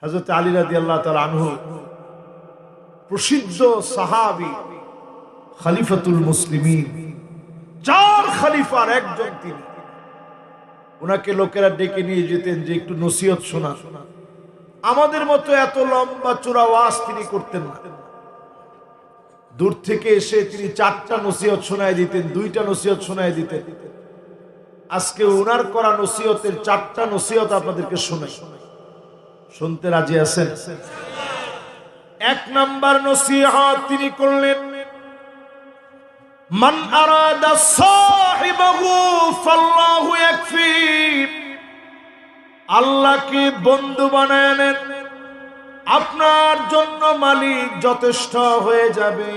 হযরত আলী রাদিয়াল্লাহু তাআলা আনহু প্রসিদ্ধ সাহাবী, খলিফাতুল মুসলিমিন, চার খলিফার একজন তিনি। ওনাকে লোকেরা ডেকে নিয়ে যেতেন যে একটু নসিহত শোনা। আমাদের মতো এত লম্বা চূড়া ওয়াজ তিনি করতেন না। দূর থেকে এসে তিনি চারটা নসিহত শোনায় দিতেন, দুইটা নসিহত শোনায় দিতেন। আজকে ওনার করা নসিহতের চারটা নসিহত আপনাদেরকে শোনাই। শুনতে রাজি আছেন? এক নাম্বার নসিহত তিনি করলেন, মান আরাদা সাহিবাহু ফাল্লাহু ইয়াকফি। আল্লাহকে বন্ধু বানায় নেন, আপনার জন্য মালিক যথেষ্ট হয়ে যাবে।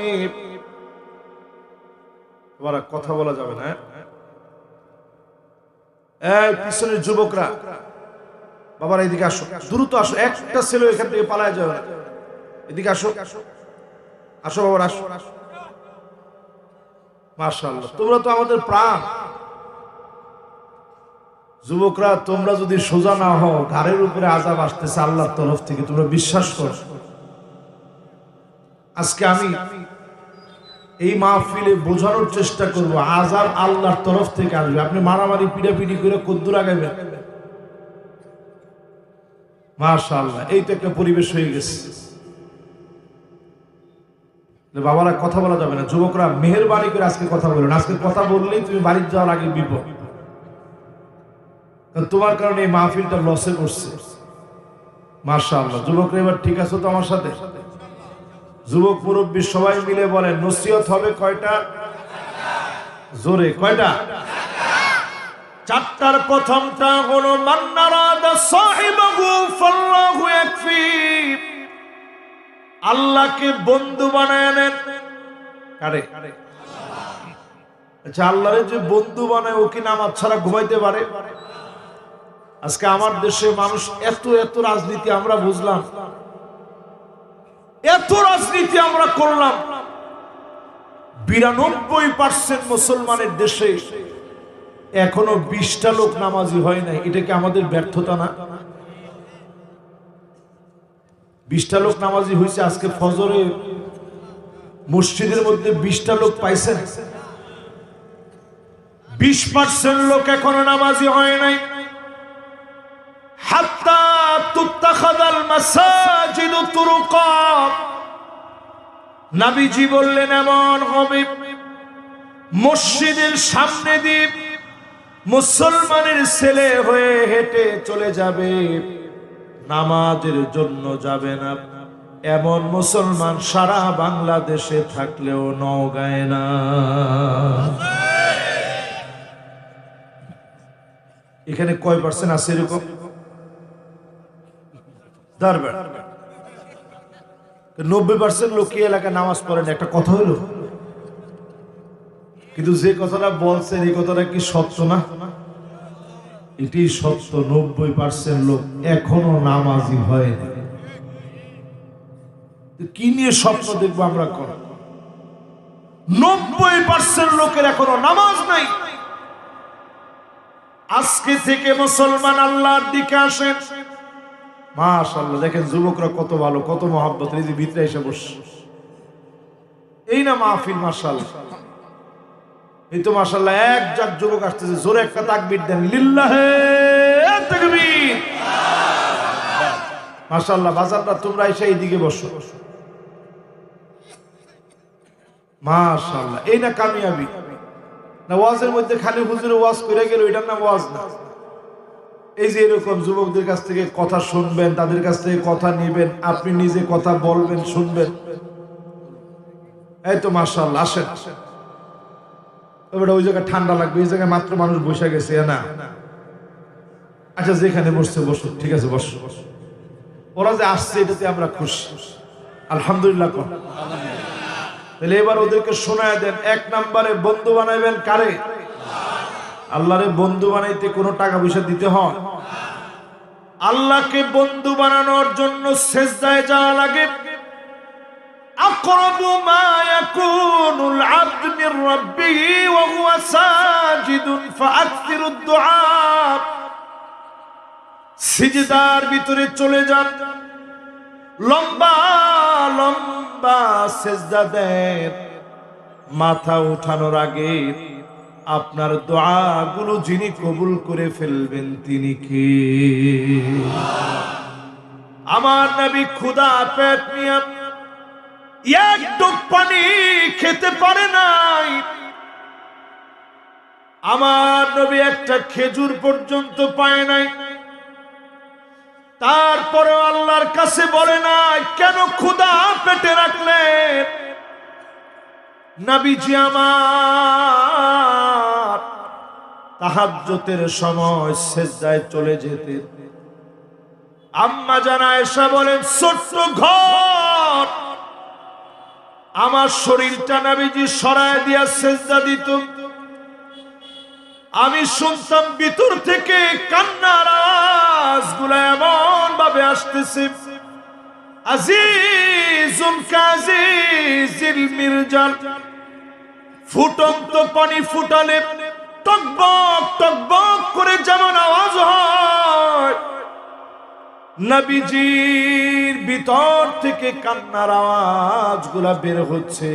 তোমার কথা বলা যাবে না। এই পিছনের যুবকরা, বাবার এদিকে আসো, দ্রুত আসো, একটা ছেলে এখান থেকে পালায় যাবে না। এদিকে আসো, আসো বাবার, আসো। মাশাআল্লাহ, তোমরা তো আমাদের প্রাণ। যুবকরা, তোমরা যদি সোজা না হও, ঘাড়ের উপরে আযাব আসতেছে আল্লাহর তরফ থেকে, তোমরা বিশ্বাস করো। আজকে আমি এই মাহফিলে বোঝানোর চেষ্টা করব, আযাব আল্লাহর তরফ থেকে আসবে। আপনি মারামারি পিটাপিটি করে কদ্দুর আগাবেন। মাশাআল্লাহ, এই তো একটা পরিবেশ হয়ে গেছে। বাবারা, কথা বলা যাবে না। যুবকরা, মেহেরবানি করে আজকে কথা বলেন। আজকে কথা বললেই তুমি বাড়ি যাওয়ার আগে বিপদ। তোমার কারণে এই মাহফিলটা লসে পড়ছে। মাশাআল্লাহ, যুবকরা এবার ঠিক আছে তো আমার সাথে? যুবক মুরব্বী সবাই মিলে বলেন, নসিহত হবে কয়টা? জোরে কয়টা? চারটার প্রথমটা হলো, মান আরাদা সাহিবাহু ফাল্লাহু ইয়াকফি। আল্লাহকে বন্ধু বানায় নেন। কারে? আচ্ছা, আল্লাহরে যে বন্ধু বানায়, ও কি নামাজ ছাড়া ঘুমাইতে পারে? আজকে আমার দেশে মানুষ এত এত রাজনীতি আমরা বুঝলাম, এত রাজনীতি আমরা করলাম, 92% মুসলমানের দেশে এখনো 20টা লোক নামাজি হয় নাই। এটা কি আমাদের ব্যর্থতা না? 20টা লোক নামাজি হয়েছে। আজকে ফজরে মসজিদের মধ্যে 20টা লোক পাইছেন। 20% লোক এখনো নামাজি হয় নাই। হাত্তা তুত্তাখাদাল মাসাজিদু তুরুকা। নবীজি বললেন, এমন হবে মসজিদের সামনে দিয়ে মুসলমানের ছেলে হয়ে হেঁটে চলে যাবে, নামাজের জন্য যাবে না। এমন মুসলমান সারা বাংলাদেশে থাকলেও নওগাঁয় না। এখানে কয় পার্সেন্ট আছে এরকম? 90% লোক এই এলাকায় নামাজ পড়েন। একটা কথা হলো, কিন্তু যে কথাটা বলছেন এই কথাটা কি সত্য না? এটি সত্য। 90% লোক এখনো নামাজি হয়নি। কি নিয়ে স্বপ্ন দেখবো আমরা? 90% লোকের এখনো নামাজ নাই। আজকে থেকে মুসলমান আল্লাহর দিকে আসেন। মাশাআল্লাহ, দেখেন যুবকরা কত ভালো, কত মহব্বত। এই যে ভিতরে এসে বস, এই না মাহফিল? মাশাআল্লাহ, এই তো মাশাআল্লাহ। এক জাক যুবক আসতেছে, জোরে একটা তাকবীর দেন, লিল্লাহে তাকবীর। মাশাআল্লাহ, বাজাররা তোমরা এসে এইদিকে বসো। মাশাআল্লাহ, এই না কামিয়াবি? না ওয়াজের মধ্যে খালি হুজুরে ওয়াজ করে গেল, এটার নাম ওয়াজ না। এই যে এরকম যুবকদের কাছ থেকে কথা শুনবেন, তাদের কাছ থেকে কথা নিবেন, আপনি নিজে কথা বলবেন, শুনবেন। এই তো মাশাআল্লাহ, আসেন। তবে ওই জায়গায় ঠান্ডা লাগবে, এই জায়গায় মাত্র মানুষ বসে গেছে না? আচ্ছা, যেখানে বসছে বসো, ঠিক আছে, বসো। ওরা যে আসছে এটাতে আমরা খুশি, আলহামদুলিল্লাহ। তাহলে এবার ওদেরকে শোনায় দেন, এক নম্বরে বন্ধু বানাইবেন কারে? আল্লাহরে বন্ধু বানাইতে কোনো টাকা পয়সা দিতে হয়? আল্লাহকে বন্ধু বানানোর জন্য সিজদায় যাওয়া লাগে। আকরাবু মা ইয়াকুনুল আবদু মির রাব্বিহি ওয়া হুয়া সাজিদুন ফাআকসিরুদ দুআ। সিজদার ভিতরে চলে যান, লম্বা লম্বা সেজদা দেন, মাথা উঠানোর আগে আপনার দোয়াগুলো যিনি কবুল করে ফেলবেন তিনি কে? আমার নবী ক্ষুধা পেট নিয়ে এক ডুব পানি খেতে পারে নাই। আমার নবী একটা খেজুর পর্যন্ত পায় নাই। তারপরে আল্লাহর কাছে বলে নাই, কেন ক্ষুধা পেটে রাখলেন? নবীজি আমার তাহাজ্জুদের সময় সিজদায় চলে যেতেন। আম্মা জান আয়েশা বলেন, ছোট্ট ঘর, আমার শরীরটা নবীজি সরায় দিয়া সিজদা দিত। আমি শুনতাম ভিতর থেকে কান্নার আওয়াজগুলো এমন ভাবে আসতেছে, আজিজুন কাজিজিল মিরজাল, ফুটন্ত পানি ফুটালে টকবক টকবক করে যেমন আওয়াজ হয়, নবীজির ভিতর থেকে কান্নার আওয়াজগুলা বের হচ্ছে।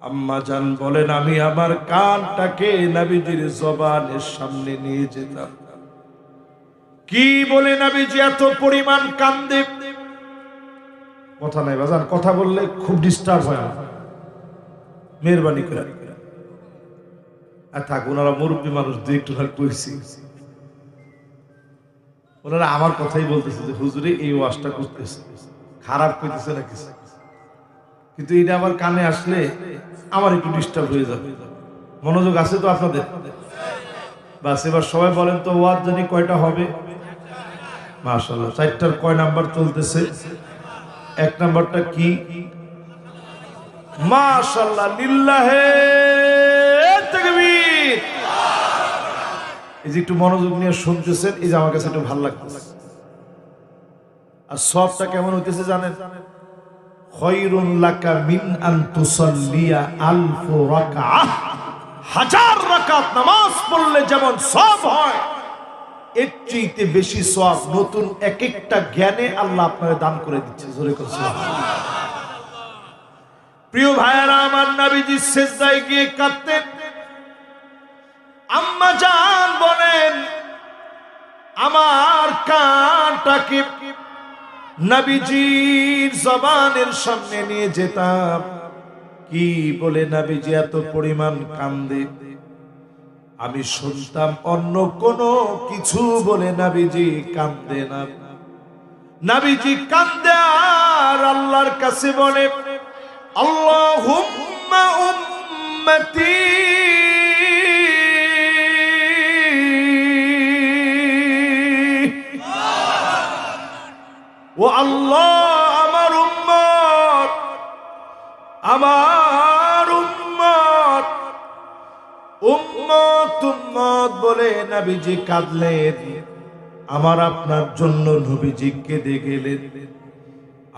আম্মা জান বলেন, আমি আমার কানটাকে নবীজির জবানের সামনে নিয়ে যেতাম। কি বলে নবীজি এত পরিমাণ কান্দে? কথা নাই বাজান, কথা বললে খুব ডিস্টার্ব হয়, মেহরবানি করে। আর থাক, ওনারা মুরব্বী মানুষ, দুই একটু কইছি, ওনারা আমার কথাই বলতেছে যে হুজুরে এই ওয়াজটা করতেছে, খারাপ কইতেছে না কিছু, কিন্তু এটা আমার কানে আসলে আমার একটু ডিস্টার্ব হয়ে যাবে। মনোযোগ আছে তো আপনাদের? বাস, এবার সবাই বলেন তো, ওয়াজ জানি কয়টা হবে? মাশাআল্লাহ, 4টার কয় নাম্বার চলতেছে? 1 নাম্বারটা কি? মাশাআল্লাহ, লিল্লাহে তাকবীর। এই যে একটু মনোযোগ নিয়ে শুনতেছেন, এই যে আমার কাছে একটু ভালো লাগতেছে। আর সবটা কেমন হইতেছে জানেন? খায়রুন লাকা মিন আন তুসাল্লিয়া আলফ রাকাআহ, 1000 রাকাত নামাজ পড়লে যেমন সওয়াব হয়, এর চেয়ে বেশি সওয়াব নতুন এক একটা জ্ঞানে আল্লাহ আপনাকে দান করে দিচ্ছে। জোরে করে সুবহানাল্লাহ। প্রিয় ভাইয়েরা আমার, নবীজি সিজদায় গিয়ে কাঁদতেন। আম্মা জান বলেন, আমার কানটাকে নবীজির জবানের সামনে নিয়ে যেতাম। কি বলে নবীজি এত পরিমাণ কান্দে? আমি শুনতাম অন্য কোনো কিছু বলে নবীজি কান্দে না। নবীজি কান্দে আর আল্লাহর কাছে বলে, আল্লাহুম্মা উম্মতি, ও আল্লাহ আমার উম্মত, আমার উম্মত, উম্মত উম্মত বলে নবীজি কাঁদলেন। আমার আপনার জন্য নবীজি কেঁদে গেলেন,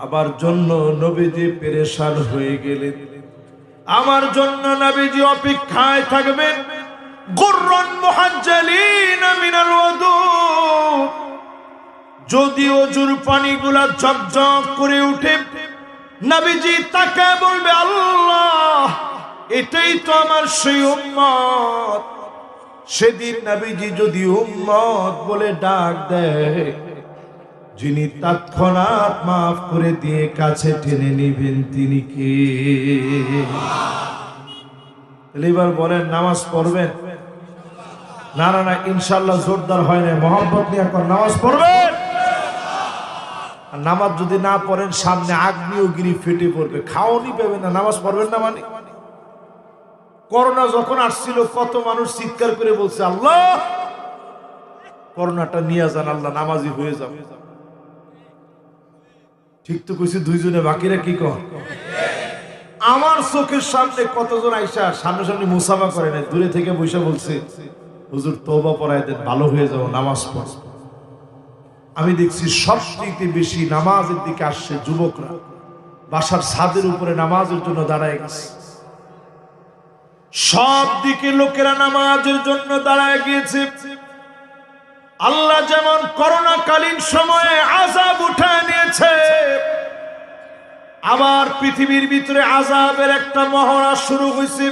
আমার জন্য নবীজি পেরেশান হয়ে গেলেন, আমার জন্য নবীজি অপেক্ষায় থাকবেন। গুররান মুহাজ্জালিনা মিনাল ওযু, যদি ওযুর পানিগুলা ঝকঝক করে উঠে, নবীজি তাকায় বলবে, আল্লাহ এটাই তো আমার সেই উম্মত। সেদিন নবীজি যদি উম্মত বলে ডাক দেয়, যিনি তৎক্ষণাৎ মাফ করে দিয়ে কাছে টেনে নেবেন তিনি কে? এবার বলেন, নামাজ পড়বেন? না না না, ইনশাআল্লাহ জোরদার হয় না, মোহাম্মত নিয়ে এখন নামাজ পড়বেন। নামাজ যদি না পড়েন, সামনে আগ্নেয়গিরি ফেটে পড়বে, খাওয়ানি পাবেন না। নামাজ পড়বেন না মানে? করোনা যখন আসছিল, কত মানুষ চিৎকার করে বলছে, আল্লাহ করোনাটা নিয়ে যান, আল্লাহ নামাজি হয়ে যাবে। ঠিক তো কইছি, দুইজনে, বাকিরা কি কর? আমার চোখের সামনে কতজন আইসা সামনে মুসাফা করে নাই, দূরে থেকে বসে বলছে, হুজুর তওবা পড়ায় দেন, ভালো হয়ে যাবো, নামাজ পড়। আমি দেখছি সবচেয়ে বেশি নামাজের দিকে আসছে যুবকরা, বাসার ছাদের উপরে নামাজের জন্য দাঁড়ায় গেছে। সব দিকে লোকেরা নামাজের জন্য দাঁড়ায় গিয়েছে। আল্লাহ যেমন করোনা কালীন সময়ে আযাব উঠায় আবার পৃথিবীর ভিতরে আযাবের একটা মহড়া শুরু হয়েছে।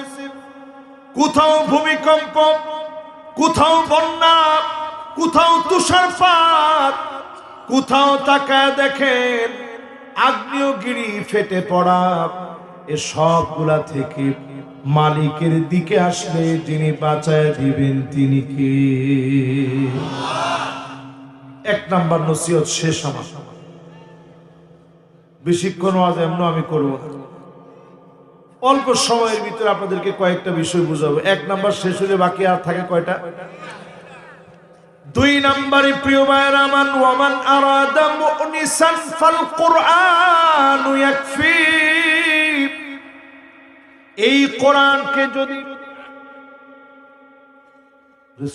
কোথাও ভূমিকম্প, কোথাও বন্যা, কোথাও তুষারপাত, কোথাও তাকায় দেখেন আগ্নেয়গিরি ফেটে পড়া। এ সবগুলা থেকে মালিকের দিকে আসলে যিনি বাঁচায় দিবেন তিনি কে? এক নাম্বার নসিহত শেষ। আমার বেশিক্ষণ ওয়াজ এমন আমি করব না, অল্প সময়ের ভিতরে আপনাদেরকে কয়েকটা বিষয় বুঝাবো। এক নাম্বার শেষ হলে বাকি আর থাকে কয়টা? দুই নাম্বারে প্রিয় ভাইরা আমার, ওয়ামান আরাদা মুনিসান ফাল কুরআনু ইয়াকফি। এই কোরআনকে যদি,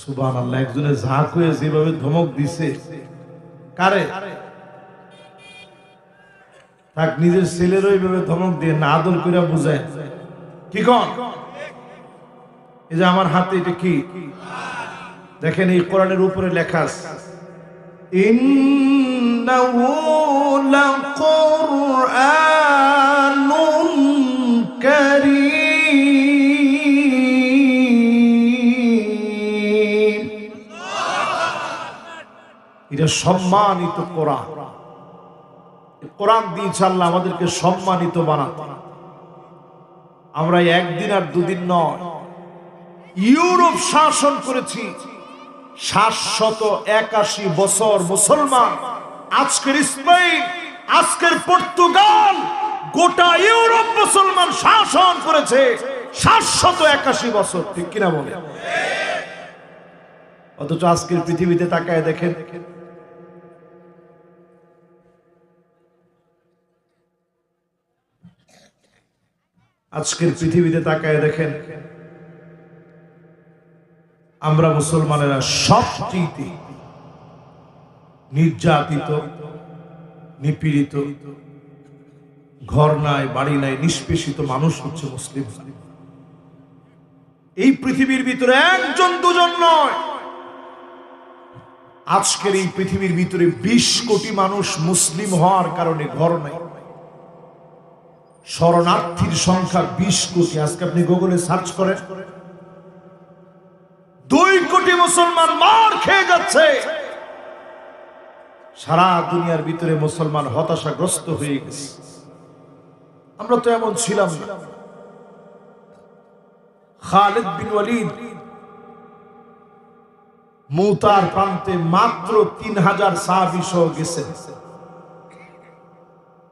সুবহানাল্লাহ, একজনের ঝাঁক হয়ে যেভাবে ধমক দিছে, কারে? তাক নিজের ছেলেরও এইভাবে ধমক দিয়ে না আদর করে বুঝায়। কি কন? এই যে আমার হাতে এটা কি দেখেন, এই কোরআনের উপরে লেখা আছে ইন্নাহু লাকুরআনুন কারীম। এটা সম্মানিত কোরআন। কোরআন দিয়েছে আল্লাহ আমাদেরকে সম্মানিত বানাতে। আমরা একদিন আর দুদিন নয়, ইউরোপ শাসন করেছি 781 বছর মুসলমান। আজকের স্পেন, আজকের পর্তুগাল, গোটা ইউরোপ মুসলমান শাসন করেছে 781 বছর। ঠিক কিনা বলে? অথচ আজকের পৃথিবীতে তাকায় দেখেন, আজকের পৃথিবীতে তাকায় দেখেন আমরা মুসলমানেরা সবচেয়ে নির্যাতিত, নিপীড়িত, ঘর নাই, বাড়ি নাই, নিষ্পেষিত মানুষ হচ্ছে মুসলিম। এই পৃথিবীর ভিতরে একজন দুজন নয়, আজকের এই পৃথিবীর ভিতরে 20 কোটি মানুষ মুসলিম হওয়ার কারণে ঘর নাই। শরণার্থীর সংখ্যা 20 কোটি। আজকে আপনি গুগলে সার্চ করেন, 2 কোটি মুসলমান মার খেয়ে যাচ্ছে। সারা দুনিয়ার ভিতরে মুসলমান হতাশাগ্রস্ত হয়ে গেছে। আমরা তো এমন ছিলাম না। খালিদ বিন ওয়ালিদ মুতার প্রান্তে মাত্র 3000 সাহাবী সহ গেছেন।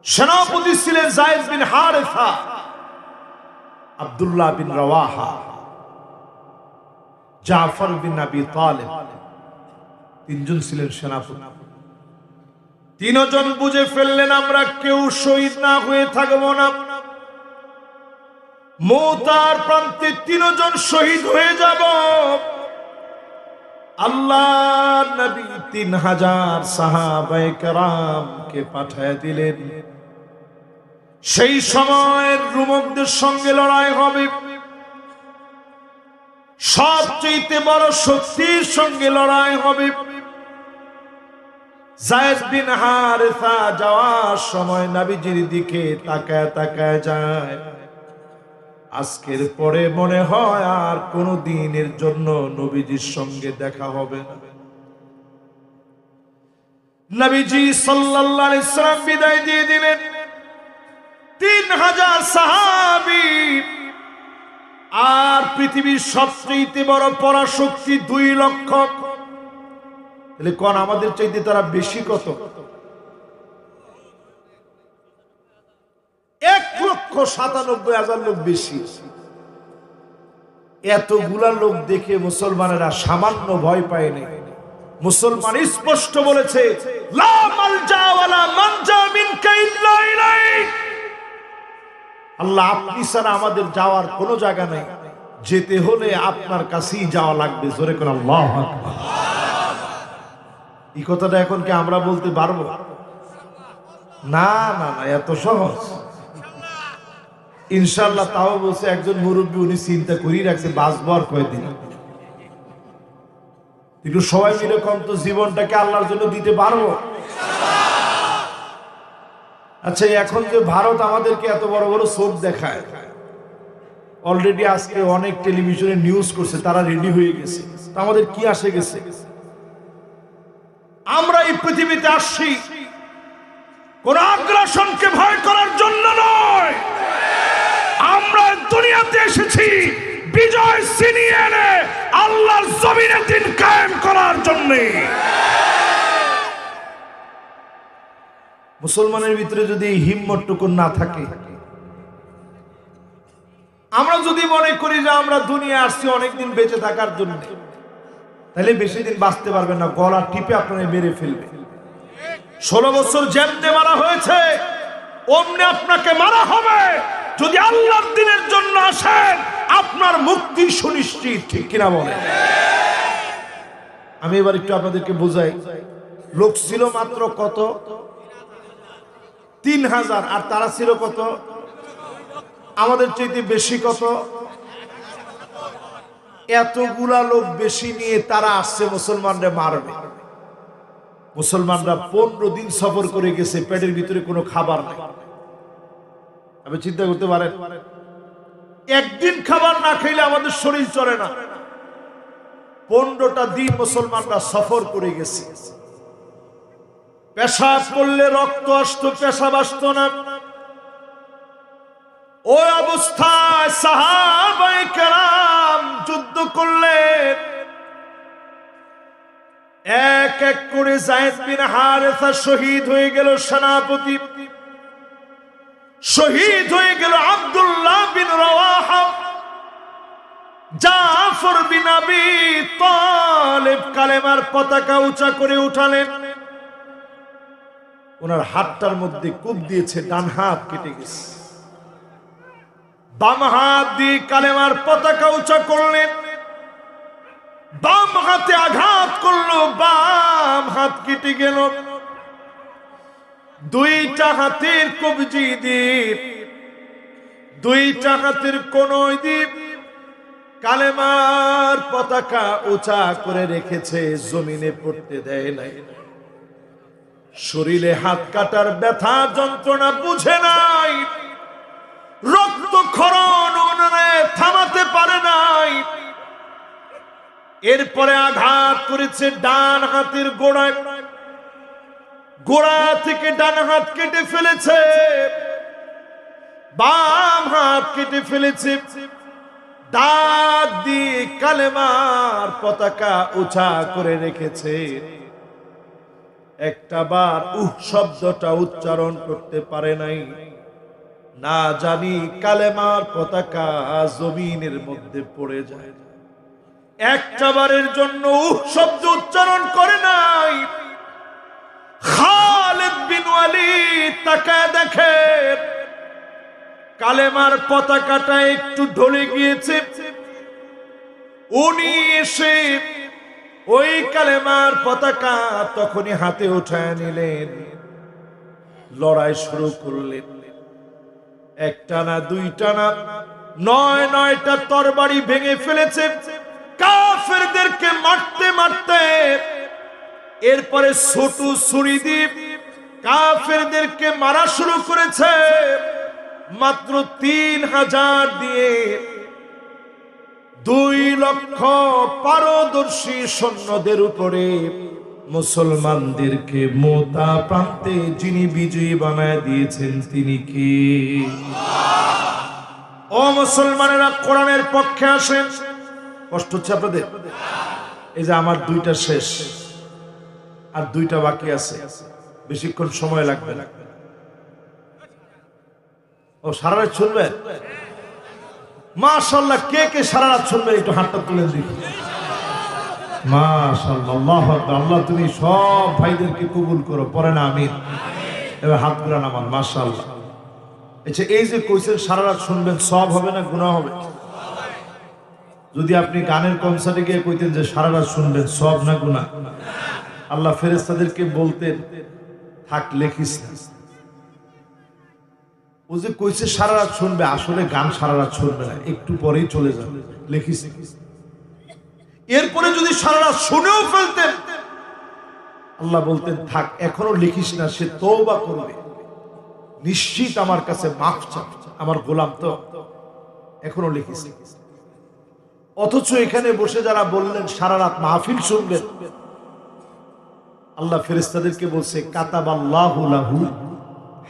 সেনাপতি ছিলেন যায়েদ বিন হারেসা, আব্দুল্লাহ বিন রাওয়াহা, জাফর বিন আবি তালিব। 3 জন ছিলেন সেনাপতি। 3 জন বুঝে ফেললেন আমরা কেউ শহীদ না হয়ে থাকবো না। মুতার প্রান্তে 3 জন শহীদ হয়ে যাব। আল্লাহ নবী 3000 সাহাবায়ে কেরামকে পাঠিয়ে দিলেন। সেই সময়ের রোমকদের সঙ্গে লড়াই হবে, সবচেয়ে বড় শক্তির সঙ্গে লড়াই হবে। যায়েদ বিন হারেসা যাওয়ার সময় নবীজির দিকে তাকায় তাকায় যায়। আজকের পরে মনে হয় আর কোন দিনের জন্য নবীজির সঙ্গে দেখা হবে না। নবীজি সাল্লাল্লাহু আলাইহি সাল্লাম বিদায় দিয়ে দিলেন। 3000 সাহাবী আর পৃথিবীর সবচেয়ে বড় পরাশক্তি 2 লক্ষ। তাহলে কোন আমাদের চাইতে তারা বেশি কত? 1,97,000 লোক বেশি। এতগুলা লোক দেখে মুসলমানেরা সামান্য ভয় পায় নাই। মুসলমান স্পষ্ট বলেছে, লা মালজা ওয়ালা মানজা মিনকা ইল্লা ইলাইক। আল্লাহ আপনি ছাড়া আমাদের যাওয়ার কোনো জায়গা নেই, যেতে হলে আপনার কাছেই যাওয়া লাগবে। জোরে করে আল্লাহু আকবার। এই কথাটা এখন কি আমরা বলতে পারবো? না না না, এত সহজ ইনশাআল্লাহ। তাও বলছে একজন মুরব্বী, উনি চিন্তা করেই রাখছে বাঁচবো আর কয়দিন। একটু সবাই মিলে কম তো জীবনটাকে আল্লাহর জন্য দিতে পারবো? আচ্ছা, এখন যে ভারত আমাদেরকে এত বড় বড় সোপ দেখায়, অলরেডি আজকে অনেক টেলিভিশনে নিউজ করছে, তারা রেডি হয়ে গেছে, তা আমাদের কি আসে গেছে? আমরা এই পৃথিবীতে আসছি কোন আগ্রাসনকে ভয় করার জন্য নয়, আমরা দুনিয়াতে এসেছি বিজয় ছিনিয়ে এনে আল্লাহর জমিনে দিন কায়েম করার জন্য। মুসলমানের ভিতরে যদি এই হিম্মতটুকু না থাকে, আমরা যদি মনে করি যে আমরা দুনিয়া আসছি অনেকদিন বেঁচে থাকার জন্য, তাহলে বেশি দিন বাঁচতে পারবে না, গলা টিপে আপনারা মেরে ফেলবে। 16 বছর যেমনে মারা হয়েছে অমনি আপনাকে মারা হবে। যদি আল্লাহর দিনের জন্য আসেন, আপনার মুক্তি সুনিশ্চিত, ঠিক কিনা বলে? আমি এবার একটু আপনাদেরকে বোঝাই। লোক ছিল মাত্র কত? 3000, আর তারা ছিল কত? আমাদের চাইতে বেশি। কত? এতগুলা লোক বেশি নিয়ে তারা আসছে মুসলমানরা মারবে। মুসলমানরা 15 দিন সফর করে গেছে, পেটের ভিতরে কোনো খাবার নাই। আপনি চিন্তা করতে পারেন, একদিন খাবার না খেলে আমাদের শরীর চলে না। 15টা দিন মুসলমানরা সফর করে গেছে। পেশাব করলে রক্ত আসতো, পেশাব আসতো না। ওই অবস্থায় সাহাবায়ে কেরাম যুদ্ধ করলেন। এক এক করে যায়েদ বিন হারেসা শহীদ হয়ে গেল, সেনাপতি শহীদ হয়ে গেল। আব্দুল্লাহ বিন রাওয়াহা, জাফর বিন আবি তালিব কালেমার পতাকা উঁচা করে উঠালেন। ওনার হাতটার মধ্যে কূপ দিয়েছে, ডান হাত কেটে গেছে। বাম হাত দিয়ে কালেমার পতাকা উঁচা করলেন, বাম হাতে আঘাত করলো, বাম হাত কেটে গেল। দুইটা হাতের কবজি দ্বীপ, দুইটা হাতের কোনই দ্বীপ কালেমার পতাকা উঁচা করে রেখেছে, জমিনে পড়তে দেয় নাই। শরীরে হাত কাটার ব্যথা যন্ত্রণা বুঝে নাই, রক্তক্ষরণ উনারে থামাতে পারে নাই। এরপরে আঘাত করেছে ডান হাতের গোড়ায়, গোড়া থেকে ডান হাত কেটে ফেলেছে, বাম হাত কেটে ফেলেছে। দাঁত দিয়ে কালেমার পতাকা উঁচা করে রেখেছে। একটা বার শব্দটা উচ্চারণ করতে পারে নাই। না জানি কালেমার পতাকা জমিনের মধ্যে পড়ে যায়। একটা বারের জন্য শব্দ উচ্চারণ করে নাই। খালিদ বিন ওয়ালিদ তাকায় দেখে কালেমার পতাকাটা একটু ঢলে গিয়েছে। উনি এসে ওই কালেমার পতাকা তখনই হাতে উঠায় নিলেন, লড়াই শুরু করলেন। একটা না, দুইটা না, 9টা তরবারি ভেঙে ফেলেছে কাফেরদেরকে মারতে মারতে। এরপরে ছোট ছুরি দিয়ে কাফেরদেরকে মারা শুরু করেছে। মাত্র 3000 দিয়ে 2 লক্ষ পারদর্শী সৈন্যদের উপরে মুসলমানদেরকে মোতা প্রান্তে যিনি বিজয়ী বানায় দিয়েছেন তিনি কি? ও মুসলমানেরা, কোরআনের পক্ষে আসেন। কষ্ট হচ্ছে আপনাদের? এই যে আমার 2টা শেষ, আর 2টা বাকি আছে, বেশিক্ষণ সময় লাগবে না। ও সারা রাত শুনবেন? মাশাআল্লাহ, কে কে সারা রাত শুনবেন একটু হাতটা তুলে দিন। মাশাআল্লাহ, আল্লাহু আকবার। আল্লাহ তুমি সব ভাইদেরকে কবুল করো, পড়েন আমিন। এবার হাত গুলা নামান। মাশাআল্লাহ। আচ্ছা, এই যে কইছেন সারা রাত শুনবেন, সব হবে না গুনাহ হবে? যদি আপনি গানের কনসার্টে গিয়ে কইতেন যে সারা রাত শুনবেন, সব না গুনাহ? আল্লাহ ফেরেশতাদেরকে বলতেন থাক, লেখিস না। ও যে কইছে সারা রাত শুনবে, আসলে গান সারা রাত শুনবে না, একটু পরেই চলে যাবে, লেখিস। এরপরে যদি সারা রাত শুনেও ফেলতেন, আল্লাহ বলতেন থাক, এখনো লিখিস না, সে তওবা করবে। নিশ্চিত আমার কাছে মাফ চাও। আমার গোলাম তো এখনো লিখেছে। অথচ এখানে বসে যারা বললেন সারা রাত মাহফিল শুনবেন, আল্লাহ ফেরেশতাদেরকে বলছে কাতাবাল্লাহু লাহু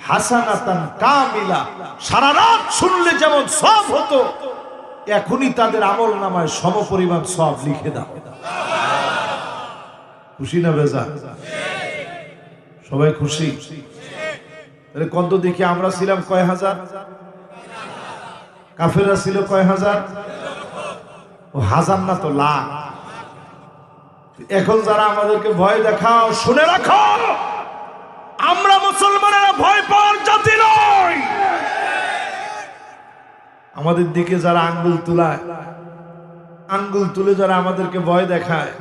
হাসানাতান কামিলা। সারা রাত শুনলে যেমন সওয়াব হতো, এখনই তাদের আমলনামায় সমপরিমাণ সওয়াব লিখে দাও। খুশি না বেজার? সবাই খুশি? তাহলে কত দেখি আমরা ছিলাম কয় হাজার, কাফেররা ছিল কয় হাজার? ও হাজার না তো লাখ। এখন যারা আমাদেরকে ভয় দেখাও, শুনে রাখো আমরা মুসলমানেরা ভয় পাওয়ার জাতি নয়। আমাদের দিকে যারা আঙ্গুল তুলায়, আঙ্গুল তুলে যারা আমাদেরকে ভয় দেখায়,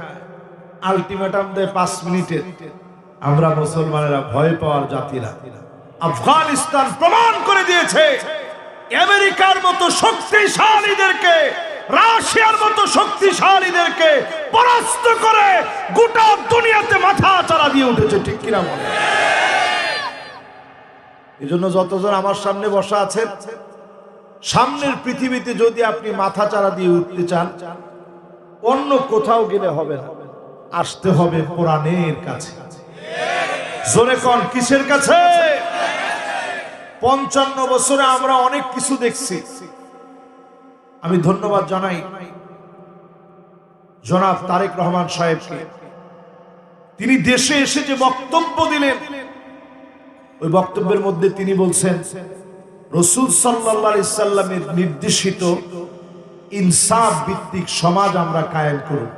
আলটিমেটাম দেয় 5 মিনিটের, আমরা মুসলমানেরা ভয় পাওয়ার জাতি না। আফগানিস্তান প্রমাণ করে দিয়েছে আমেরিকার মতো শক্তিশালীদেরকে, রাশিয়ার মতো শক্তিশালীদেরকে পরাস্ত করে গোটা দুনিয়াতে মাথা চাড়া দিয়ে উঠেছে। ঠিক কিনা বলে? এই জন্য যতজন আমার সামনে বসা আছেন, সামনের পৃথিবীতে যদি আপনি মাথা চাড়া দিয়ে উঠতে চান, অন্য কোথাও গেলে হবে না, আসতে হবে কোরআনের কাছে। জোরে কোন কিসের কাছে? 55 বছরে আমরা অনেক কিছু দেখছি। আমি ধন্যবাদ জানাই জনাব তারেক রহমান সাহেবকে। তিনি দেশে এসে যে বক্তব্য দিলেন, ওই বক্তব্যের মধ্যে তিনি বলছেন রাসূল সাল্লাল্লাহু আলাইহি সাল্লামের নির্দেশিত ইনসাফ ভিত্তিক সমাজ আমরা কায়েম করব।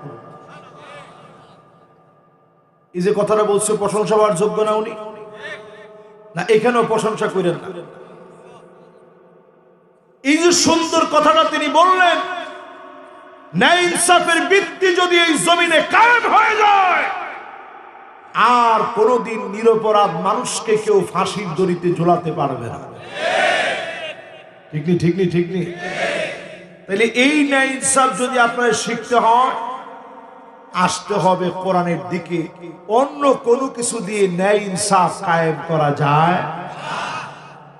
এই যে কথাটা বলছে, প্রশংসা হওয়ার যোগ্য না উনি? না এখানেও প্রশংসা করেন না? এই যে সুন্দর কথাটা তিনি বললেন, ন্যায় ইনসাফের ভিত্তি যদি এই জমিনে কায়েম হয়ে যায়, আর কোনদিন নিরপরাধ মানুষকে কেউ ফাঁসির দড়িতে ঝোলাতে পারবে না। ঠিক নি? ঠিক নি? ঠিক নি? তাহলে এই ন্যায় ইনসাফ যদি আপনার শিখতে হয়, আসতে হবে কোরআনের দিকে। অন্য কোনো কিছু দিয়ে ন্যায় ইনসাফ কায়েম করা যায়?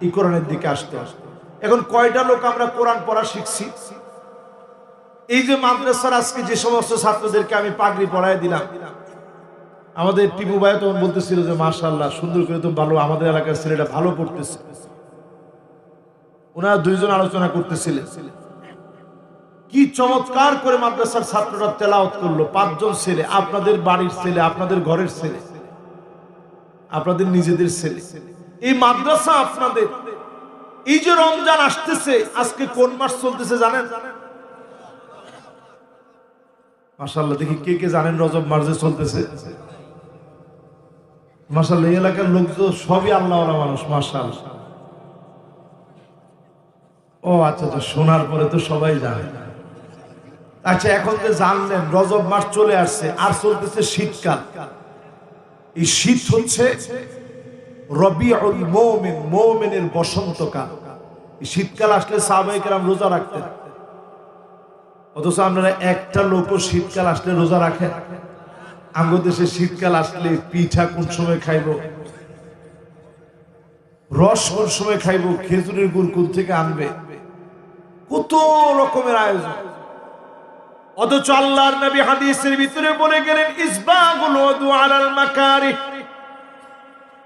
এই কোরআনের দিকে আসতে আসতে। এখন কয়টা লোক আমরা কোরআন পড়া শিখছি? এই যে মাদ্রাসার আজকে যে সমস্ত ছাত্রদেরকে আমি পাগড়ি পড়ায় দিলাম, আমাদের টিপু ভাই তখন বলতেছিল যে মাশাআল্লাহ সুন্দর করে তো ভালো, আমাদের এলাকার ছেলেটা ভালো পড়তেছে। ওনারা দুইজন আলোচনা করতেছিলেন, কি চমৎকার করে মাদ্রাসার ছাত্ররা তেলাওয়াত করলো। 5 জন ছেলে, আপনাদের বাড়ির ছেলে, আপনাদের ঘরের ছেলে, আপনাদের নিজেদের ছেলে। এই মাদ্রাসা আপনাদের। এই যে রমজান আসতেছে, আজকে কোন মাস চলতেছে জানেন? মাশাআল্লাহ, দেখি কে কে জানেন রজব মাস যে চলতেছে? মাশাআল্লাহ, এই এলাকার লোক তো সবই আল্লাহওয়ালা মানুষ। মাশাআল্লাহ। ও আচ্ছা আচ্ছা, শোনার পরে তো সবাই জানে। আচ্ছা, এখন যে জানলেন রজব মাস চলে আসছে, আর চলতেছে শীতকাল। এই শীত হচ্ছে রবিউল মুমিন, মুমিনের বসন্তকাল। এই শীতকাল আসলে সাহাবায়ে কেরাম রোজা রাখতেন, অথচ আপনারা একটা লোকও শীতকাল আসলে রোজা রাখেন? আমাদের দেশে শীতকাল আসলে পিঠা কোন সময় খাইব, রস কোন সময় খাইব, খেজুরের গুড় কোন থেকে আনবে, কত রকমের আয়োজন। অথচ আল্লাহর নবী হাদিসের ভিতরে বলে গেলেন ইসবাগুল ওযু আলাল মাকারিহ,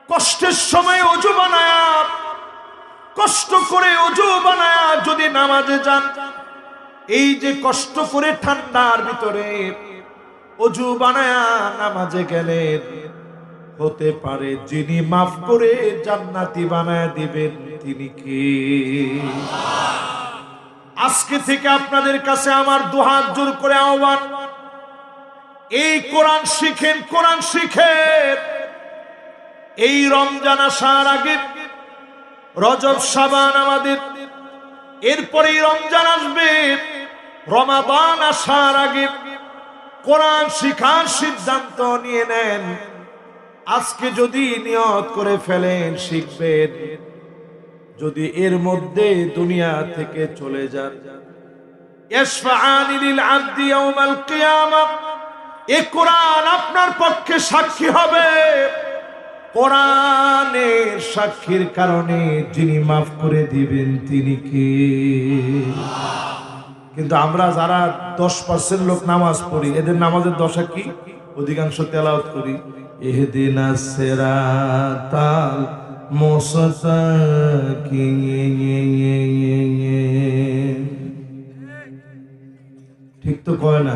কষ্টের সময় ওযু বানায়া, কষ্ট করে ওযু বানায়া যদি নামাজে যান, এই যে কষ্ট করে ঠান্ডার ভিতরে ওযু বানায়া নামাজে গেলেন, হতে পারে যিনি মাফ করে জান্নাতি বানায় দিবেন তিনি কে? আজকে থেকে আপনাদের কাছে আমার দুহাত জোর করে আহ্বান, এই কোরআন শিখেন, কোরআন শিখেন। এই রমজান আসার আগে রজব শাবান আমাদের, এরপরেই রমজান আসবে। রমাদান আসার আগে কোরআন শিখার সিদ্ধান্ত নিয়ে নেন। আজকে যদি নিয়ত করে ফেলেন শিখবেন, যদি এর মধ্যে দুনিয়া থেকে চলে যান, ইয়াশফাআনি লিল আবদি ইয়াউমাল কিয়ামাহ, এই কোরআন আপনার পক্ষে সাক্ষী হবে। কোরআনের সাক্ষীর কারণে যিনি মাফ করে দিবেন তিনি কে? কিন্তু আমরা যারা 10% লোক নামাজ পড়ি, এদের নামাজের দশা কি? অধিকাংশ তেলাওয়াত করি ইহদিনাস সিরাতাল মুস্তাকিম। ঠিক তো কয় না?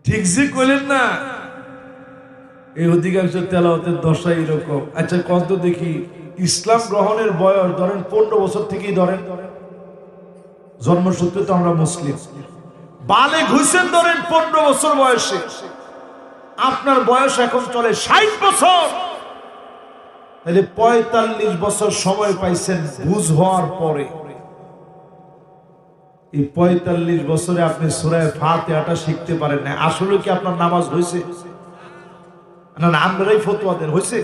ঠিক যে কইলেন না, এই অধিকাংশ তেলাওয়াতের দশা এরকম। আচ্ছা কত দেখি, ইসলাম গ্রহণের বয়স ধরেন 15 বছর থেকেই ধরেন, জন্মসূত্রে তো আমরা মুসলিম, বালেগ হইছেন ধরেন 15 বছর বয়সে, আপনার বয়স এখন চলে 60 বছর, তাহলে 45 বছর সময় পাইছেন বুঝ হওয়ার পরে। এই 45 বছরে আপনি সূরা ফাতিহাটা শিখতে পারেন না, আসলে কি আপনার নামাজ হয়েছে? না না, আমরাই ফতোয়া দেন হয়েছে।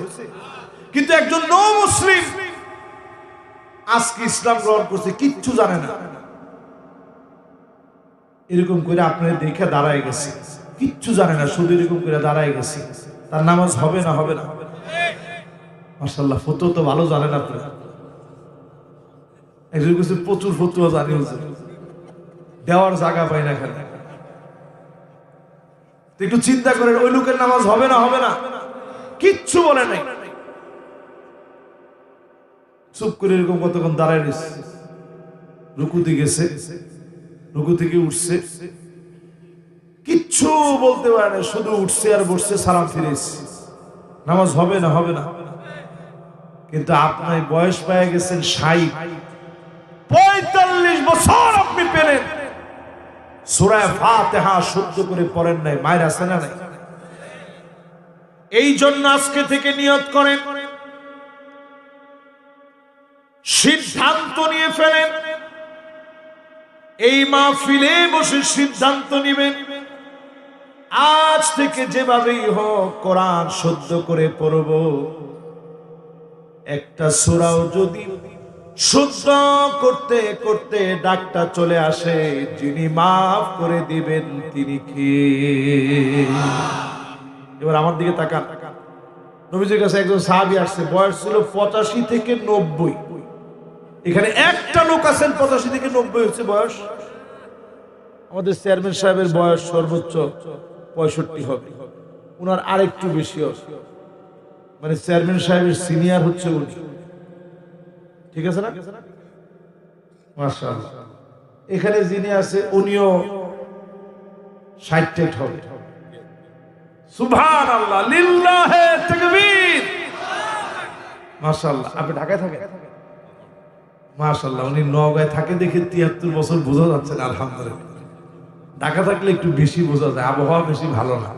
কিন্তু একজন নো মুসলিম আজকে ইসলাম গ্রহণ করছে, কিচ্ছু জানে না, এরকম করে আপনার দেখে দাঁড়ায় গেছে, কিচ্ছু জানে না, শুধু এরকম করে দাঁড়ায় গেছে, তার নামাজ হবে না? হবে না? মাশাআল্লাহ, ফতোয়া তো ভালো জানেন আপনারা। একজন কিছু প্রচুর ফতোয়া জানি, দেওয়ার জায়গা পাই না এখানে। একটু চিন্তা করেন, ওই লোকের নামাজ হবে না? হবে না? কিচ্ছু বলে নাই, চুপ করে এরকম কতক্ষণ দাঁড়ায় রয়েছে, রুকুতে গেছে, রুকু থেকে উঠছে, কিচ্ছু বলতে পারে না, শুধু উঠছে আর বসছে, সালাম ফিরেছে, নামাজ হবে না? হবে না? কিন্তু আপনার বয়স পেয়ে গেছেন 60, 45 বছর আপনি পেলেন, সূরা ফাতিহা শুদ্ধ করে পড়েন নাই, মায়ের আছে না নাই? এই জন্য আজকে থেকে নিয়ত করেন, সিদ্ধান্ত নিয়ে ফেলেন, এই মাহফিলে বসে সিদ্ধান্ত নেবেন, আজ থেকে যেভাবেই হোক কোরআন শুদ্ধ করে পড়ব। একটা সূরাও যদি শুদ্ধ করতে করতে ডাকটা চলে আসে, যিনি মাফ করে দিবেন তিনি কে? এবার আমার দিকে তাকান, নবীজির কাছে একজন সাহাবী আসছে, বয়স ছিল 85 থেকে 90। এখানে একটা লোক আছেন 85 থেকে 90 হচ্ছে বয়স। আমাদের চেয়ারম্যান সাহেবের বয়স সর্বোচ্চ 65 হবে, উনার আরেকটু বেশি হবে, মানে চেয়ারম্যান সাহেবের সিনিয়র হচ্ছে উনি, ঠিক আছে না? মাশাআল্লাহ, এখানে যিনি আছে উনিও 60 হবে। সুবহানাল্লাহ, লিল্লাহে তাকবীর। মাশাআল্লাহ, আপনি ঢাকায় থাকেন? মাশাআল্লাহ, উনি নওগাঁয় থাকে দেখে 73 বছর বোঝা যাচ্ছে না। আলহামদুলিল্লাহ, ঢাকা থাকলে একটু বেশি বোঝা যায়, আবহাওয়া বেশি ভালো না।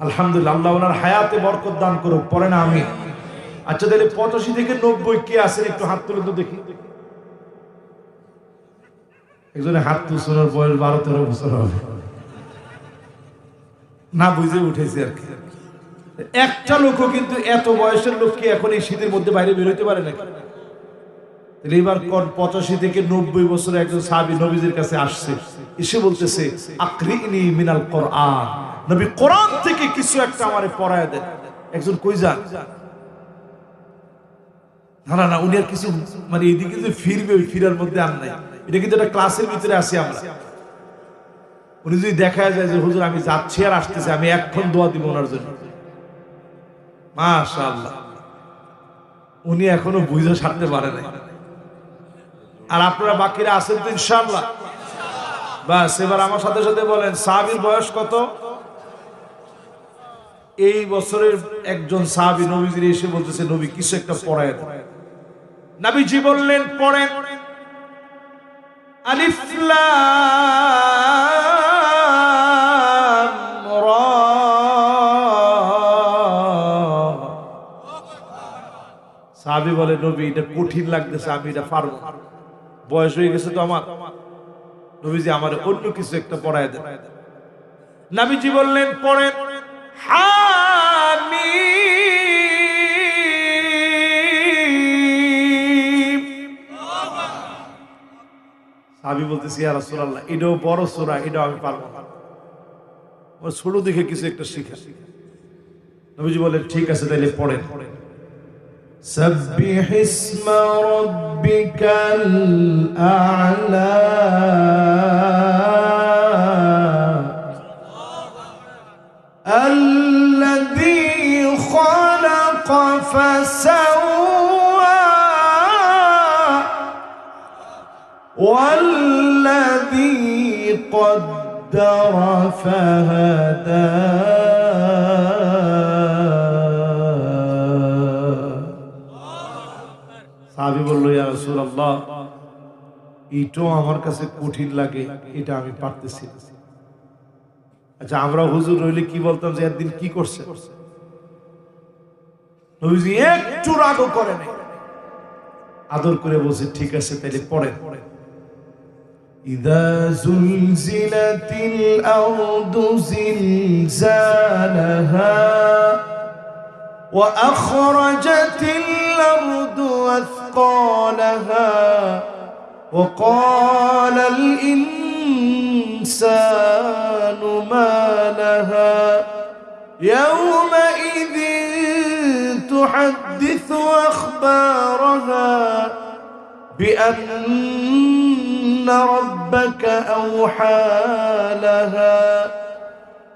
আলহামদুলিল্লাহ, আল্লাহ ওনার হায়াতে বরকত দান করুক, পড়ে না আমি। আচ্ছা তাহলে 85 থেকে 90 কে আছেন একটু হাত তুলে তো দেখি। একজনে হাত তুলছে, ওনার বয়স 12-13 বছর হবে, না বুঝে উঠেছে আর কি। একটা লোকও কিন্তু এত বয়সের লোক কি এখন এই শীতের মধ্যে বাইরে বেরোতে পারে নাকি? এবার 85 থেকে 90 বছরের একজন সাহাবী নবীজির কাছে আসছে, এসে বলতেছে আকরিনি মিনাল কোরআন, নবী কোরআন থেকে কিছু একটা আমারে পড়ায় দেন। একজন কই যান? না না, উনি আর কিছু, মানে এইদিকে যে ফিরবে, ওই ফিরার মধ্যে আর নাই, এটা কিন্তু একটা ক্লাসের ভিতরে আছি আমরা। উনি যদি দেখা যায় যে হুজুর আমি যাচ্ছি আর আসতেছি, আমি এখন দোয়া দিব ওনার জন্য, মাশাআল্লাহ, উনি এখনো বুঝে ছাড়তে পারে নাই। আর আপনারা বাকিরা আছেন তো ইনশাআল্লাহ? বাস, এবার আমার সাথে সাথে বলেন সাহাবীর বয়স কত? এই বছরের একজন সাহাবী নবীজির এসে বলতেছে নবী কিছু একটা পড়ায় দেন। নবীজি বললেন পড়েন, আলিফ লাম রা। সাহাবী বলে নবী এটা কঠিন লাগতেছে, আমি এটা পারবো না, বয়স হয়ে গেছে তো আমার। নবীজি আমার অন্য কিছু একটা পড়ায় দেন। নবীজি বললেন পড়েন হামিম। সাহাবী বলতেছি ইয়া রাসূলুল্লাহ এটাও বড় সূরা, এটাও আমি পারবো না, ছোট দেখে কিছু একটা শিখা। নবীজি বলেন ঠিক আছে তাহলে পড়েন সাব্বিহ ইসমা রাব্বিকাল আ'লা আল্লাযী খালাক ফাসাওয়া ওয়াল্লাযী قدر فهدى সাহাবী বলল ইয়া রাসূলুল্লাহ এটো আমার কাছে কঠিন লাগে এটা আমি পারতেছি না আচ্ছা আমরা হুজুর হইলে কি বলতাম যে একদিন কি করছে নবীজি একটু রাগও করে নাই আদর করে বলছে ঠিক আছে তাহলে পড়েন إذا زلزلت الأرض زلزالها وأخرجت الأرض أثقالها وقال الإنسان ما لها يومئذ تحدث أخبارها بأن ربك أوحى لها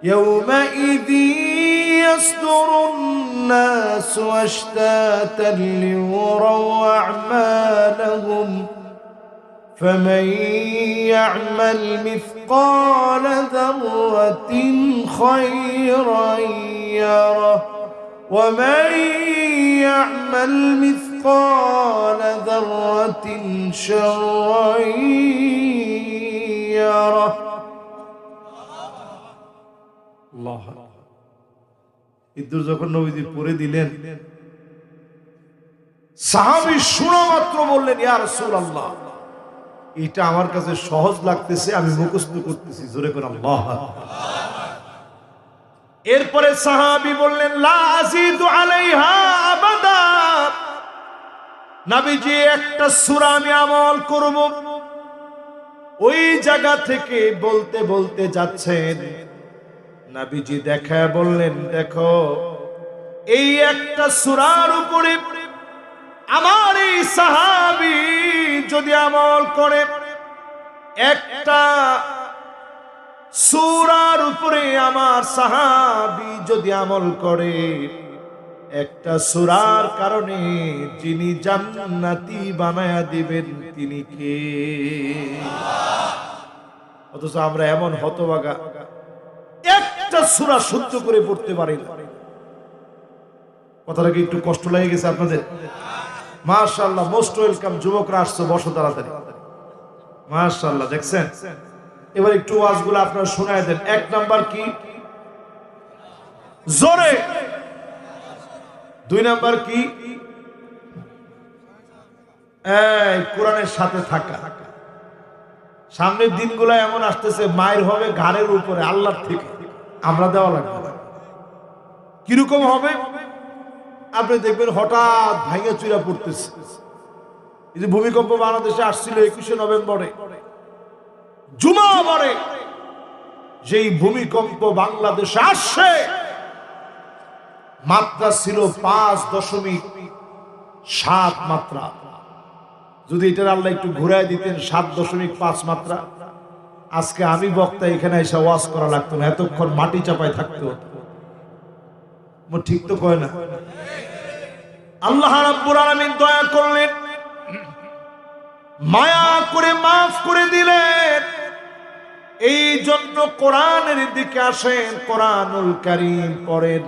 يومئذ يصدر الناس أشتاتا ليروا أعمالهم فمن يعمل مثقال ذرة خيرا يره ومن يعمل مثقال ذرة شرا يره الله ইদ্দুর যখন নবীজি পড়ে দিলেন সাহাবী শোনা মাত্র বললেন ইয়া রাসূলুল্লাহ এটা আমার কাছে সহজ লাগতেছে আমি মুখস্থ করতেছি জোরে করে আল্লাহ এরপরে সাহাবী বললেন লা আযীদু আলাইহা আবাদা নবীজি একটা সূরা আমি আমল করব ওই জায়গা থেকে বলতে বলতে যাচ্ছেন নবীজি দেখা বললেন দেখো এই একটা সূরার উপরে আমার এই সাহাবী যদি আমল করে একটা সূরার উপরে আমার সাহাবী যদি আমল করে একটা সূরার কারণে যিনি জান্নাতি বানায়া দিবেন তিনি কে অথচ আমরা এমন হতভাগা একটা সূরা শুদ্ধ করে পড়তে পারি না কথাটা কি একটু কষ্ট লাগে গেছে আপনাদের মাশাআল্লাহ মোস্ট ওয়েলকাম যুবকরা আসছে বসো তাড়াতাড়ি মাশাআল্লাহ দেখছেন এবার একটু ওয়াজগুলো আপনারা শোনায় দেন এক নাম্বার কি জোরে দুই নাম্বার কি এই কোরআনের সাথে থাকা সামনের দিনগুলো এমন আসতেছে মায়ের হবে ঘাড়ের উপরে আল্লাহর থেকে আমরা দেওয়া লাগবে কিরকম হবে আপনি দেখবেন হঠাৎ ভাঙা চুরা পড়তেছে এই যে ভূমিকম্প বাংলাদেশে আসছিল 21শে নভেম্বরে জুমাবারে যেই ভূমিকম্প বাংলাদেশে আসছে মাত্রা ছিল 5.7 মাত্রা যদি এটার আল্লাহ একটু ঘুরায় দিতেন 7.5 মাত্রা আজকে আমি বক্তা এখানে এসে ওয়াজ করা লাগতো না এতক্ষণ মাটি চাপায় থাকতো ঠিক তো কয় না আল্লাহ রাব্বুল আলামিন দয়া করলেন মায়া করে মাফ করে দিলেন এই জন্য কোরআনের দিকে আসেন কোরআনুল কারীম পড়েন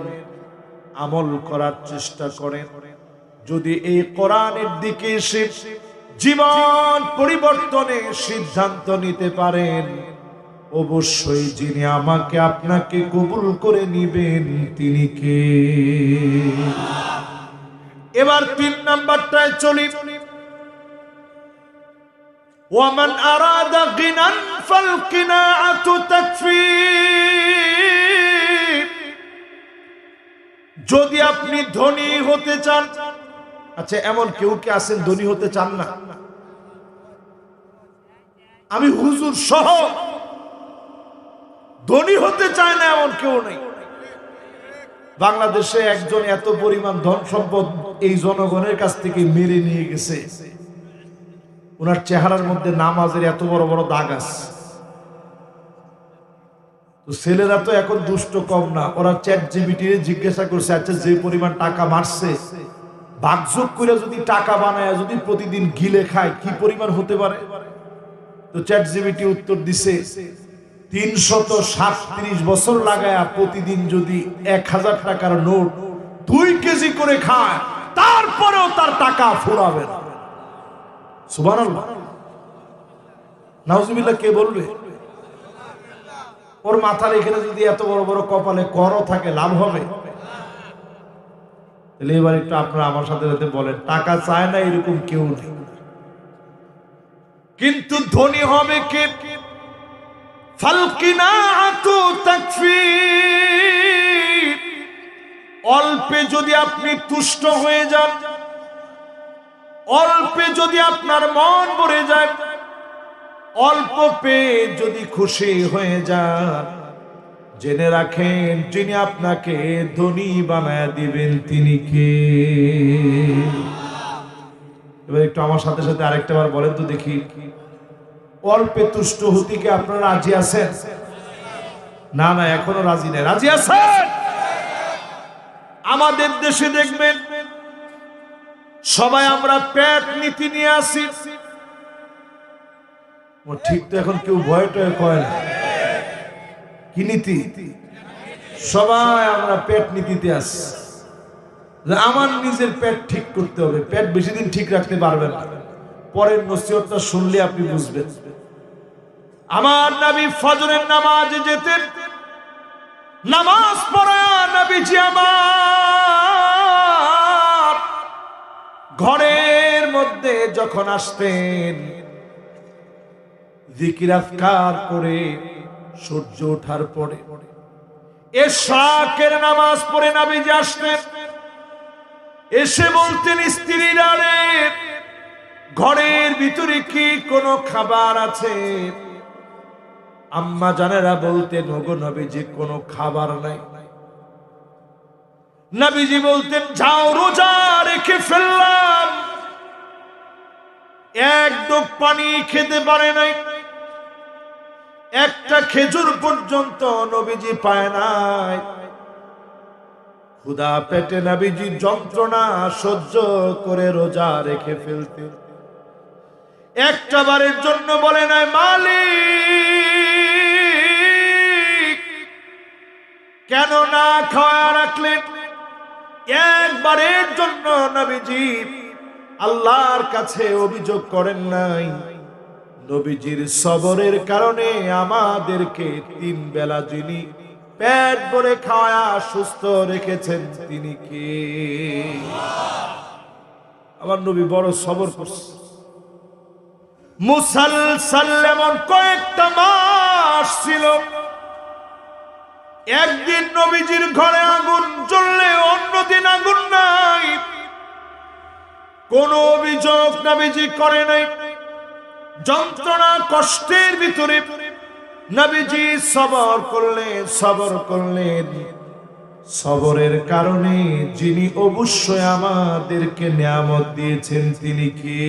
আমল করার চেষ্টা করেন যদি এই কোরআনের দিকে এসে জীবন পরিবর্তনের সিদ্ধান্ত নিতে পারেন অবশ্যই যিনি আমাকে আপনাকে কবুল করে নিবেন তিনি কে এবার 3 নাম্বারটায় চলি ওয়ামান আরাদা গিনান ফাল কিনাআতু তাকফি যদি আপনি ধনী হতে চান আচ্ছা এমন কেউ কি আছেন ধনী হতে চান না আমি হুজুর সহ ধনী হতে চায় না এমন কেউ নেই বাংলাদেশে একজন এত পরিমাণ ধন সম্পদ এই জনগণের কাছ থেকে মেরে নিয়ে গেছে, ওনার চেহারার মধ্যে নামাজের এত বড় বড় দাগ আছে। তো ছেলেরা তো এখন দুষ্ট কম না, ওরা ChatGPT জিজ্ঞাসা করছে, আচ্ছা যে পরিমাণ টাকা মারছে ভাগযোগ করে যদি টাকা বানায় যদি প্রতিদিন গিলে খায় কি পরিমাণ হতে পারে? তো ChatGPT উত্তর দিছে 337 বছর লাগায়া প্রতিদিন যদি 1000 টাকার নোট 2 কেজি করে খায় তারপরেও তার টাকা ফুরাবে না। সুবহানাল্লাহ, নাউজুবিল্লাহ। কে বলবে? ওর মাথার এখানে যদি এত বড় বড় কপালে করও থাকে লাভ হবে? তাহলে এবার একটু আপনারা আমার সাথে সাথে বলেন, টাকা চায় না এরকম কেউ নেই, কিন্তু ধনী হবে কে? ফালকিনাতু তাকফি। অল্পে যদি আপনি তুষ্ট হয়ে যান, অল্পে যদি আপনার মন ভরে যায়, অল্প পেয়ে যদি খুশি হয়ে যান, জেনে রাখেন যিনি আপনাকে ধনী বানায় দিবেন তিনি কে? এবার একটু আমার সাথে সাথে আরেকটা বার বলেন তো দেখি, অল্পে তুষ্ট হতে কি আপনারা রাজি আছেন? না না, এখনো রাজি নেই। রাজি আছেন? আমাদের দেশে দেখবেন সবাই আমরা পেট নীতি নিয়ে আসি। ঠিক তো এখন কেউ ভয় টয় কয় না। কি নীতি? সবাই আমরা পেট নীতিতে আসি, আমার নিজের পেট ঠিক করতে হবে। পেট বেশি দিন ঠিক রাখতে পারবেন না, পরের নসিহতটা শুনলে আপনি বুঝবেন। আমার নবী ফজরের নামাজে যেতেন, নামাজ পড়া নবীজি আমার ঘরের মধ্যে যখন আসতেন জিকির আজকার করে সূর্য ওঠার পরে ইশরাকের নামাজ পড়ে নবীজি আসতেন, এসে বলতেন স্ত্রীরা রে ঘরের ভিতরে কি কোনো খাবার আছে? আম্মা জানেরা বলতেন ওগো নবীজি কোনো খাবার নাই। নবীজি বলতেন যাও রোজা রেখে ফেললাম। এক ডোক পানি খেতে পারে নাই, একটা খেজুর পর্যন্ত নবীজি পায় নাই। ক্ষুধা পেটে নবীজি যন্ত্রণা সহ্য করে রোজা রেখে ফেলতেন। একটা বারের জন্য বলে নাই মালিক কেন না খাওয়া রাখলেন? একবারের জন্য নবীজি আল্লাহর কাছে অভিযোগ করেন নাই। নবীজির সবরের কারণে আমাদেরকে 3 বেলা যিনি পেট ভরে খাওয়া সুস্থ রেখেছেন তিনি কে? আমার নবী বড় সবর করছে। মুসালসাল এমন কয়েকটা মাস ছিল, একদিন নবীজির ঘরে আগুন জ্বললে অন্যদিন আগুন নাই। কোন অভিযোগ নবীজি করে নাই। যন্ত্রণা কষ্টের ভিতরে নবীজি সবর করলেন। সবরের কারণে যিনি অবশ্যই আমাদেরকে নিয়ামত দিয়েছেন তিনি কে?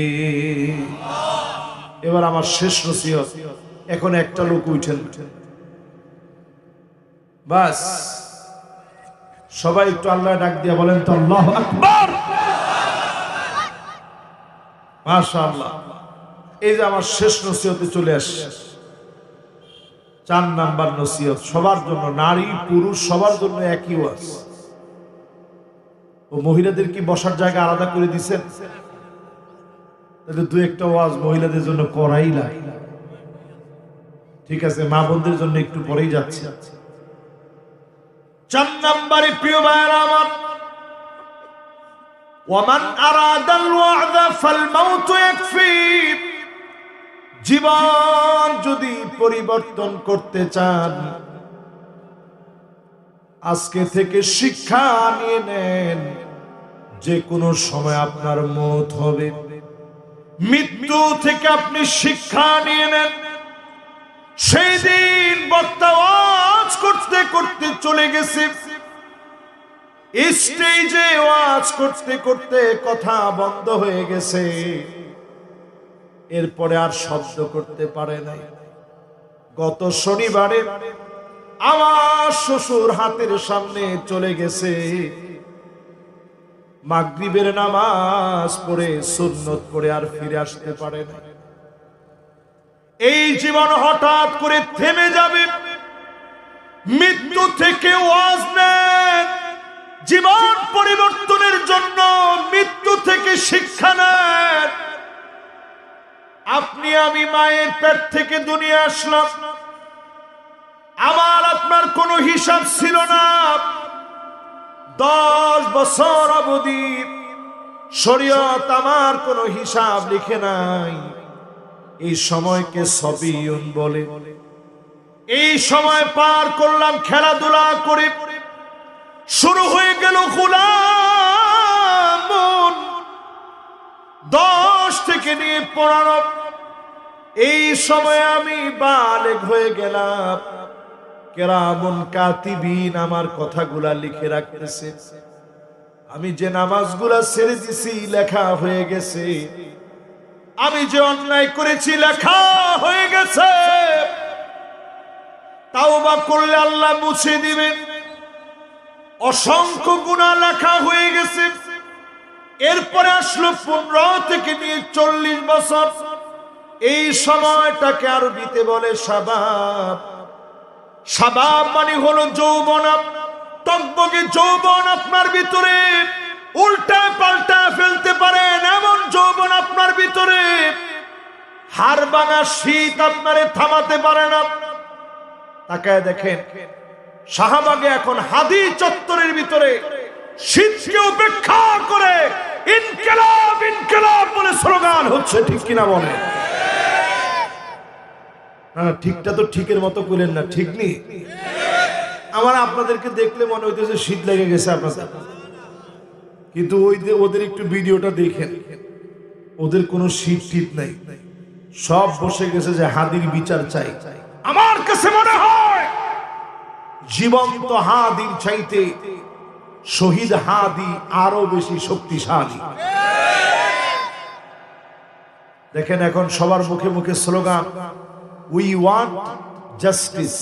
এবার আমার শেষ নসিহত। এখন একটা লোক উঠেন, বাস সবাই একটু আল্লাহ ডাক দিয়ে বলেন তো আল্লাহু আকবার। মাশাআল্লাহ। এই যে আমার শেষ নসিহতে চলে আসছে, 4 নাম্বার নসিহত সবার জন্য, নারী পুরুষ সবার জন্য একই ওয়াজ। ও মহিলাদের কি বসার জায়গা আলাদা করে দিবেন? তাহলে 2-1টা ওয়াজ মহিলাদের জন্য করাই লাগে। ঠিক আছে, মা বোনদের জন্য একটু পরেই যাচ্ছে। 4 নম্বরে প্রিয় ভাইরা আমার, ওয়ামান আরাদাল ওয়া'দা ফাল মাউতু ইয়াকফি। জীবন যদি পরিবর্তন করতে চান আজকে থেকে শিক্ষা নিয়ে নেন, যে কোনো সময় আপনার মওত হবে। মৃত্যু থেকে আপনি শিক্ষা নিয়ে নেন। সেই দিন বক্তা ওয়াজ করতে করতে চলে গেছে, স্টেজে ওয়াজ করতে করতে কথা বন্ধ হয়ে গেছে, এরপরে আর শব্দ করতে পারে নাই। গত শনিবারে আমার শ্বশুর হাতের সামনে চলে গেছে, মাগরিবের নামাজ পড়ে সুন্নত পড়ে আর ফিরে আসতে পারে না। এই জীবন হঠাৎ করে থেমে যাবে, মৃত্যু থেকে ওয়াজ নেন, জীবন পরিবর্তনের জন্য মৃত্যু থেকে শিক্ষা নেন। আপনি আমি মায়ের পেট থেকে দুনিয়া আসলাম, আমার আপনার কোনো হিসাব ছিল না। 10 বছর অবধি শরীয়ত আমার কোনো হিসাব লিখে নাই। এই সময়কে সবিয়ুন বলে। এই সময় পার করলাম খেলাধুলা করে, শুরু হয়ে গেল গোলামুন। 10 থেকে নিয়ে 15 এই সময় আমি বালেগ হয়ে গেলাম। কেরামুন কাতিবিন আমার কথাগুলা লিখে রাখতেছে। আমি যে নামাজগুলা ছেড়ে দিছি লেখা হয়ে গেছে, আমি যে অন্যায় করেছি লেখা হয়ে গেছে। তাওবা করলে আল্লাহ মুছে দিবেন। অসংখ্য গুনাহ লেখা হয়ে গেছে। এরপরে আসলো 15 থেকে নিয়ে 40 বছর। এই সময়টাকে আরবিতে বলে শাবাব। শাবাব মানে হলো যৌবন, টকবগে যৌবন আপনার ভিতরে উল্টা পাল্টা ফেলতে পারেন এমন যৌবন আপনার ভিতরে। হাড় ভাঙা শীত আপনারে থামাতে পারে না। তাকায় দেখেন শাহবাগে এখন হাদি চত্বরের ভিতরে শীতকে উপেক্ষা করে ইনকিলাব ইনকিলাব বলে স্লোগান হচ্ছে, ঠিক কিনা বলে? না ঠিকটা তো ঠিকের মতো করেন না, ঠিক নেই। আমার আপনাদেরকে দেখলে মনে হইতেছে শীত লেগে গেছে আপনাদের, কিন্তু ওদের একটু ভিডিওটা দেখেন, ওদের কোনো শীত টিত নাই, সব বসে গেছে যে হাদির বিচার চাই। আমার কাছে মনে হয় জীবন্ত হাদির চাইতে শহীদ হাদি আরো বেশি শক্তিশালী। দেখেন এখন সবার মুখে মুখে স্লোগান, উই ওয়ান্ট জাস্টিস।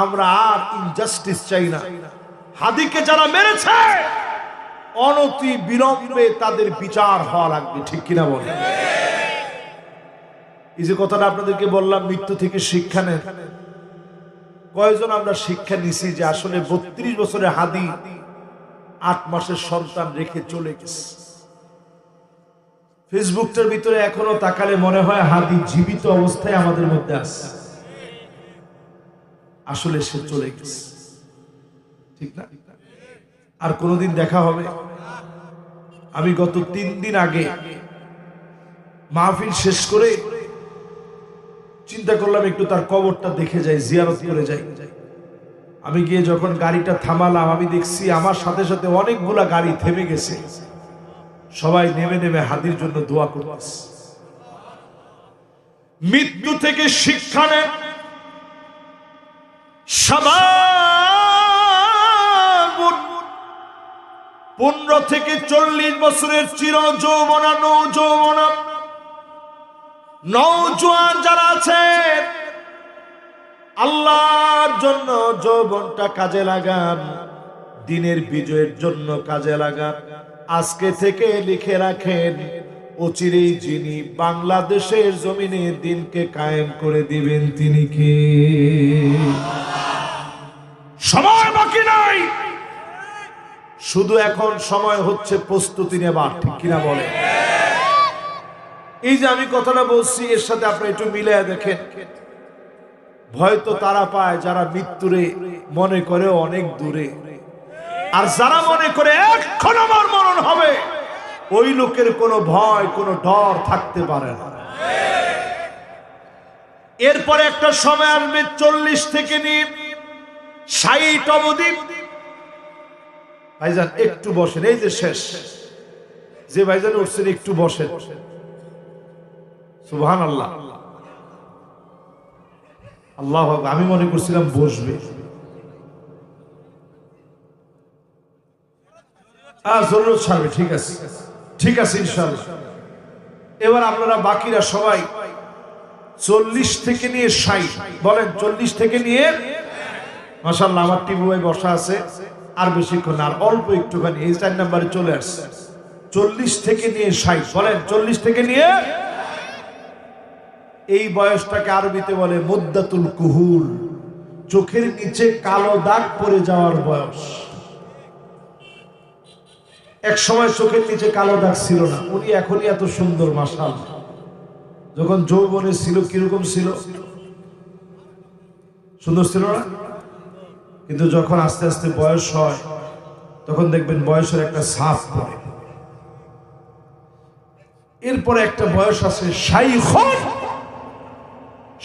আমরা আর ইনজাস্টিস চাই না। হাদিকে যারা মেরেছে অনতি বিলম্বে তাদের বিচার হওয়া লাগবে, ঠিক কিনা বলেন? এই যে কথাটা আপনাদেরকে বললাম, মৃত্যু থেকে শিক্ষা নেন। কয়জন আমরা শিক্ষা নিছি যে আসলে 32 বছরের হাদি 8 মাসের সন্তান রেখে চলে গেছে। ফেসবুকটার ভিতরে এখনো তাকালে মনে হয় হাদি জীবিত অবস্থায় আমাদের মধ্যে আছে, আসলে সে চলে গেছে, ঠিক না? আর কোনদিন দেখা হবে? আমি গত 3 দিন আগে মাহফিল শেষ করে চিন্তা করলাম একটু তার কবরটা দেখে যাই, জিয়ারত করে যাই। আমি গিয়ে যখন গাড়িটা থামালাম, আমি দেখছি আমার সাথে সাথে অনেকগুলা গাড়ি থেমে গেছে, সবাই নেমে নেমে হাদির জন্য দোয়া করতেছে। মৃত্যু থেকে শিক্ষা নেন। 15 থেকে 40 বছরের চির যৌবনা নৌযৌবনা নওজোয়ান যারা আছেন, আল্লাহর জন্য যৌবনটা কাজে লাগান, দিনের বিজয়ের জন্য কাজে লাগান। আজকে থেকে লিখে রাখেন, অচিরেই যিনি বাংলাদেশের জমিনে দিনকে কায়েম করে দিবেন তিনি কে? সময় বাকি নাই, শুধু এখন সময় হচ্ছে প্রস্তুতি নেবার, ঠিক কিনা বলে? এই যে আমি কথাটা বলছি, এর সাথে আপনি একটু মিলিয়ে দেখেন। ভয় তো তারা পায় যারা মৃত্যুরে মনে করে অনেক দূরে, আর যারা মনে করে এখন আমার মরণ হবে, ওই লোকের কোনো ভয় কোনো ডর থাকতে পারে না। এরপরে একটা সময় আসবে 40 থেকে নিয়ে 60 অবধি। ভাইজান একটু বসেন, এই যে শেষ, যে ভাইজান উঠছেন একটু বসেন। সুবহানাল্লাহ, আল্লাহু আকবার। আমি মনে করছিলাম বসবে। জরুরত ছাড়বে, ঠিক আছে, ঠিক আছে ইনশাআল্লাহ। এবার আপনারা বাকিরা সবাই 40 থেকে নিয়ে 60 বলেন, 40 থেকে নিয়ে। মাশাআল্লাহ, আমার টিবু ভাই বসা আছে, আর বেশিক্ষণ আর অল্প একটুখানি, এই 4 নম্বরে চলে আসছে। 40 থেকে নিয়ে 60 বলেন, 40 থেকে নিয়ে। এই বয়সটাকে আরবিতে বলে মুদ্দাতুল কুহুল, চোখের নিচে কালো দাগ পড়ে যাওয়ার বয়স। এক সময় চোখের নিচে কালো দাগ ছিল না, উনি এখনই এত সুন্দর মাশাআল্লাহ। যখন যৌবনে ছিল কিরকম ছিল? সুন্দর ছিল না? কিন্তু যখন আস্তে আস্তে বয়স হয় তখন দেখবেন বয়সের একটা ছাপ পড়ে। এরপরে একটা বয়স আছে শাইখুন,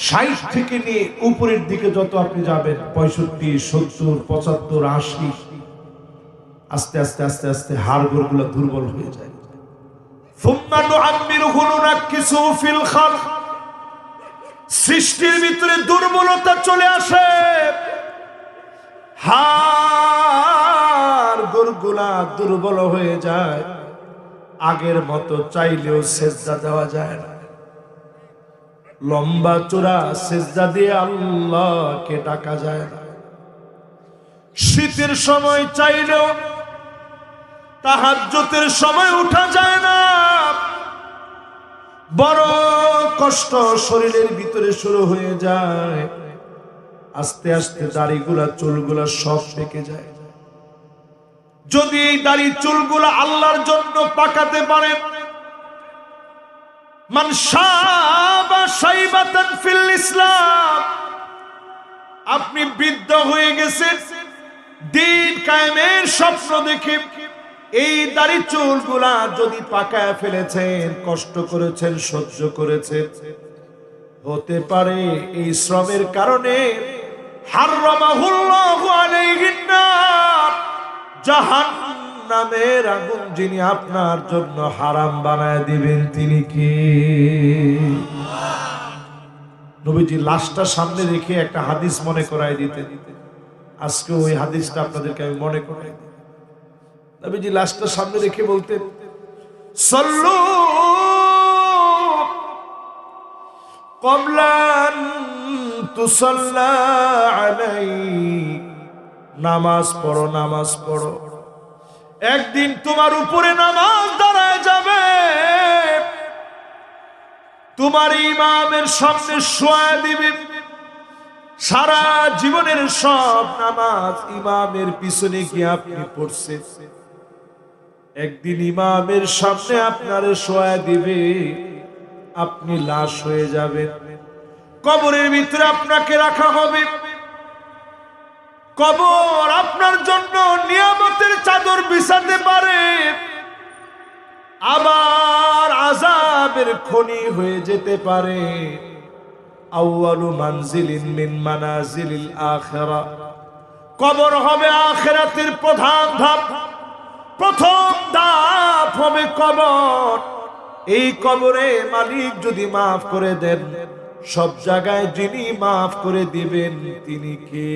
60 থেকে নিয়ে উপরের দিকে যত আপনি যাবেন 65, 70, 75, 80, আস্তে আস্তে আস্তে আস্তে হাড়গোড় গুলো দুর্বল হয়ে যায়। সৃষ্টির ভিতরে দুর্বলতা চলে আসে, হাড়গোড়গুলা দুর্বল হয়ে যায়, আগের মতো চাইলেও সেজদা দেওয়া যায় না। লম্বা চূড়া সেজদা দিয়ে আল্লাহকে ডাকা যায় না। শীতের সময় চাইলেও তাহাজ্জুদের সময় উঠা যায় না। বড় কষ্ট শরীরের ভিতরে শুরু হয়ে যায়, আস্তে আস্তে দাড়িগুলা চুলগুলা সব পেকে যায়। যদি এই দাড়ি চুলগুলা আল্লাহর জন্য পাকাতে পারে, মান শাবা শাইবাতান ফিল ইসলাম, আপনি বৃদ্ধ হয়ে গেছেন, দিন কায়েমের স্বপ্ন দেখে এই দাড়ি চুলগুলা যদি পাকায় ফেলেছেন, কষ্ট করেছেন, সহ্য করেছেন, হতে পারে এই শ্রমের কারণে হারামাহুল্লাহু আলাইহিন নার, জাহান্নামের আগুন যিনি আপনার জন্য হারাম বানায় দিবেন তিনি কি? নবীজি লাশটা সামনে রেখে একটা হাদিস মনে করায় দিতেন। আজকে ওই হাদিসটা আপনাদেরকে আমি মনে করাই দিই। নবীজি লাশটা সামনে রেখে বলতেন, সাল্লু ক্বাবলা আন তুসাল্লা আলাইহি, নামাজ পড়ো, নামাজ পড়ো। একদিন তোমার উপরে নামাজ দাঁড়ায় যাবে, তোমার ইমামের সামনে শোয়া দিবে। সারা জীবনের সব নামাজ ইমামের পিছনে গিয়ে আপনি পড়ছেন, একদিন ইমামের সামনে আপনারে শোয়া দিবে, আপনি লাশ হয়ে যাবেন। কবরের ভিতরে আপনাকে রাখা হবে। কবর আপনার জন্য নিয়ামতের চাদর বিছাতে পারে, আবার আযাবের খনি হয়ে যেতে পারে। আউয়ালু মানজিলিন মিন মানাজিলিল আখিরাহ, কবর হবে আখিরাতের প্রধান ধাপ। প্রথম ধাপ হবে কবর। এই কবরে মালিক যদি মাফ করে দেন, সব জায়গায় যিনি মাফ করে দিবেন তিনি কে?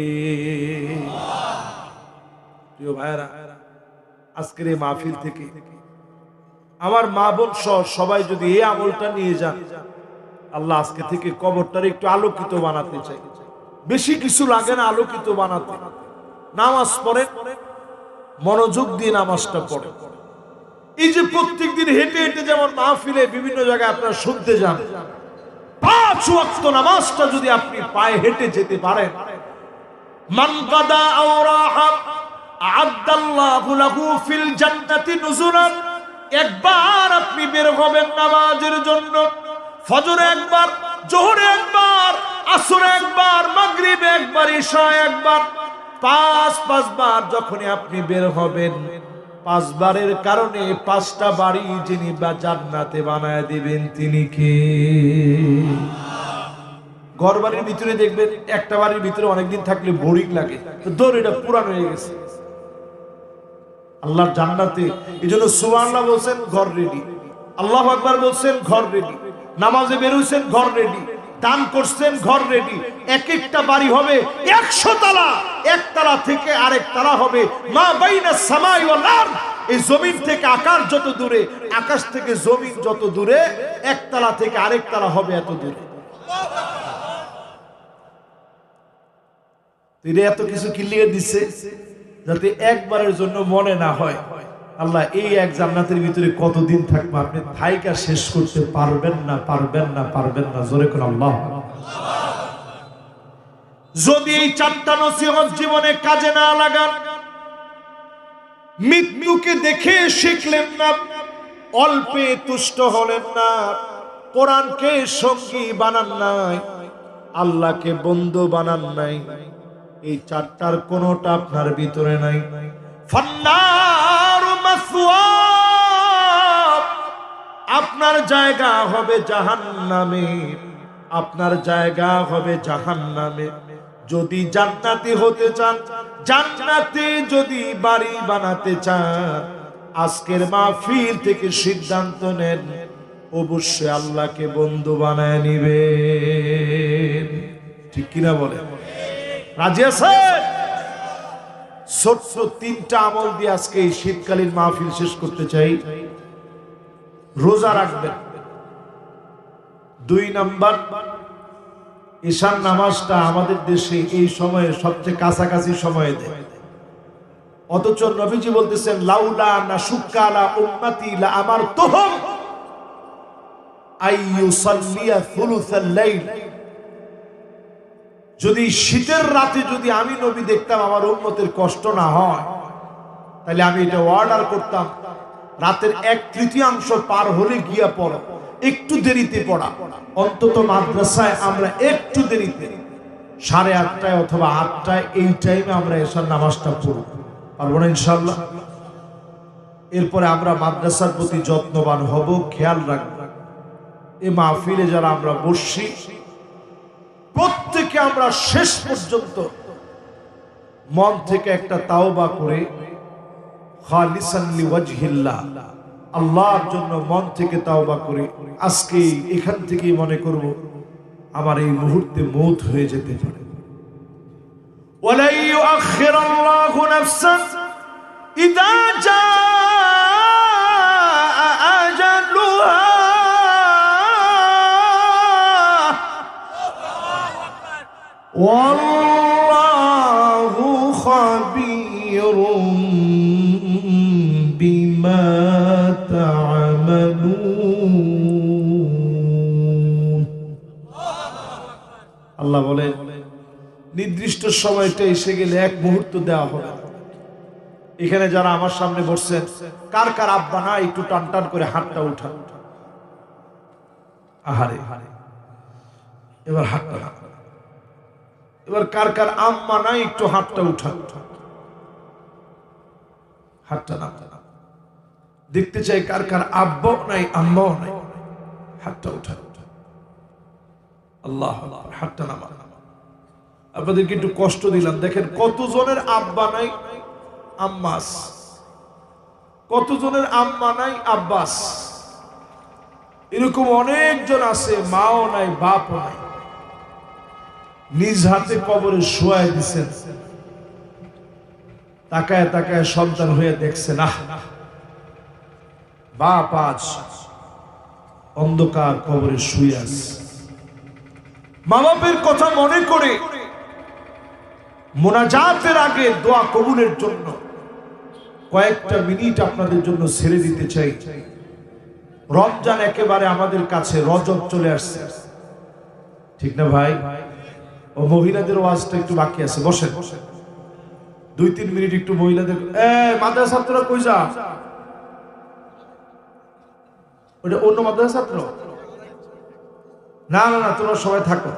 প্রিয় ভাইরা, আজকের এই মাহফিল থেকে আমার মা বোন সহ সবাই যদি এই আমলটা নিয়ে যান, আল্লাহ আজকে থেকে কবরটারে একটু আলোকিত বানাতে চাই। বেশি কিছু লাগে না আলোকিত বানাতে। নামাজ পড়ে, মনোযোগ দিয়ে নামাজটা পড়ে। এই যে প্রত্যেকদিন হেঁটে হেঁটে যেমন মাহফিলে বিভিন্ন জায়গায় আপনারা শুনতে যান, 5 ওয়াক্ত নামাজটা যদি আপনি পায়ে হেঁটে যেতে পারেন, মান কাদা আওরাহা আ'আদাল্লাহু লাহু ফিল জান্নাতি নুজুলান। একবার আপনি বের হবেন নামাজের জন্য, ফজরে একবার, জোহরে একবার, আসরে একবার, মাগরিবে একবার, ইশায় একবার, 5 বার যখনই আপনি বের হবেন, 5 বারের কারণে 5টা বাড়ি যিনি বা জান্নাতে বানায় দিবেন তিনি কে? ঘর বাড়ির ভিতরে দেখবেন একটা বাড়ির ভিতরে অনেকদিন থাকলে বোরিং লাগে, তো ধর এটা পুরানো হয়ে গেছে। আল্লাহর জান্নাতে এইজন্য সুবহানাল্লাহ বলছেন, ঘর রেডি। আল্লাহু আকবার বলছেন, ঘর রেডি। নামাজে বের হইছেন, ঘর রেডি। দান করছেন, ঘর রেডি। এক একটা বাড়ি হবে 100 তলা, এক তলা থেকে আরেক তলা হবে। মা বাইনা সামাই ওয়াল আরদ, এই জমিন থেকে আকাশ যত দূরে, আকাশ থেকে জমিন যত দূরে, একতলা থেকে আরেক তলা হবে এত দূরে। তিনি এত কিছু ক্লিয়ার দিচ্ছে যাতে একবারের জন্য মনে না হয় আল্লাহ এই এক জান্নাতের ভিতরে কতদিন থাকবো, আপনি থাইকা শেষ করতে পারবেন না, পারবেন না, পারবেন না। জোরে কোন আল্লাহ। যদি এই চারটা নসিহত জীবনে কাজে না লাগান, মৃত্যুকে দেখে শিখলেন না, অল্পে তুষ্ট হলেন না, কোরআনকে সঙ্গী বানান নাই, আল্লাহকে বন্ধু বানান নাই, এই চারটার কোনটা আপনার ভিতরে নাই, ফান্নারু মাসওয়া, আপনার জায়গা হবে জাহান্নামে, আপনার জায়গা হবে জাহান্নামে। যদি জান্নাতি হতে চান, জান্নাতে যদি বাড়ি বানাতে চান, আজকের মাহফিল থেকে সিদ্ধান্ত নেন অবশ্যই আল্লাহকে বন্ধু বানায় নিবেন। ঠিক কিনা বলে? রাজি আছেন? ছোট্ট তিনটা আমল দিয়ে আজকে এই শীতকালীন মাহফিল শেষ করতে চাই। রোজা রাখবেন। 2 নাম্বার, ঈশান নামাজটা আমাদের দেশে এই সময়ে সবচেয়ে কাছাকাছি সময়ে দেয়, অথচ নবীজি বলতেছেন লাউলা নাশুক্কা আলা উম্মতি লা আমারতুহুম আইয়ুসাল্লিয়া থুলুসাল লাইল। যদি শীতের রাতে যদি আমি নবী দেখতাম আমার উম্মতের কষ্ট না হয়, তাহলে আমি এটা অর্ডার করতাম, রাতের 1/3 পার হলে গিয়া পড়া, একটু দেরিতে পড়া, অন্তত মাদ্রাসায় আমরা একটু দেরিতে 8:30 অথবা 8টায় এই টাইমে আমরা এশার নামাজটা পড়ব, পারবো না ইনশাআল্লাহ? এরপরে আমরা মাদ্রাসার প্রতি যত্নবান হব, খেয়াল রাখব। এই মাহফিলে যারা আমরা বসছি প্রত্যেকে আমরা শেষ পর্যন্ত মন থেকে একটা তাওবা করে খালিসান লিওয়াজহিল্লাহ, আল্লাহর জন্য মন থেকে তাওবা করে আজকে এখান থেকেই মনে করব আমার এই মুহূর্তে মওত হয়ে যেতে পারে। ওয়ালা ইউআখিরুল্লাহু নাফসান ইযা জাআ আজালুহা, ওয়াল্লাহু খাবীরুম বিমা তা'মালুন। আল্লাহ বলে নির্দিষ্ট সময়টা এসে গেলে এক মুহূর্ত দেওয়া হবে। এখানে যারা আমার সামনে বসছেন, কার কার আব্বা না একটু টান টান করে হাতটা উঠান। আহারে, এবার হাতটা, এবার কার কার আম্মা নাই একটু হাতটা উঠান, হাতটা না দেখতে চাই। কার কার আব্বাও নাই আম্মাও নাই, হাতটা উঠান। আল্লাহ, হাতটা নামা। আপনাদেরকে একটু কষ্ট দিলাম। দেখেন কতজনের আব্বা নাই আম্মাস, কতজনের আম্মা নাই আব্বাস, এরকম অনেকজন আছে মাও নাই বাপও নাই, নিজ হাতে কবরে শোয়ায় দিচ্ছেন, তাকায় তাকায় সন্তান হয়ে দেখছে না, বাপ আজ অন্ধকার কবরে শুয়ে আছে। মা বাপের কথা মনে করে মোনাজাতের আগে দোয়া কবুলের জন্য কয়েকটা মিনিট আপনাদের জন্য ছেড়ে দিতে চাই। রমজান একেবারে আমাদের কাছে, রজব চলে আসছে, ঠিক না ভাই? ও মহিলাদের ওয়াজটা একটু বাকি আছে, বসেন 2-3 মিনিট একটু মহিলাদের। মাদ্রাসা ছাত্ররা কই যা? ওটা অন্য মাদ্রাসা ছাত্র? না না না, তোমরা সবাই থাকো,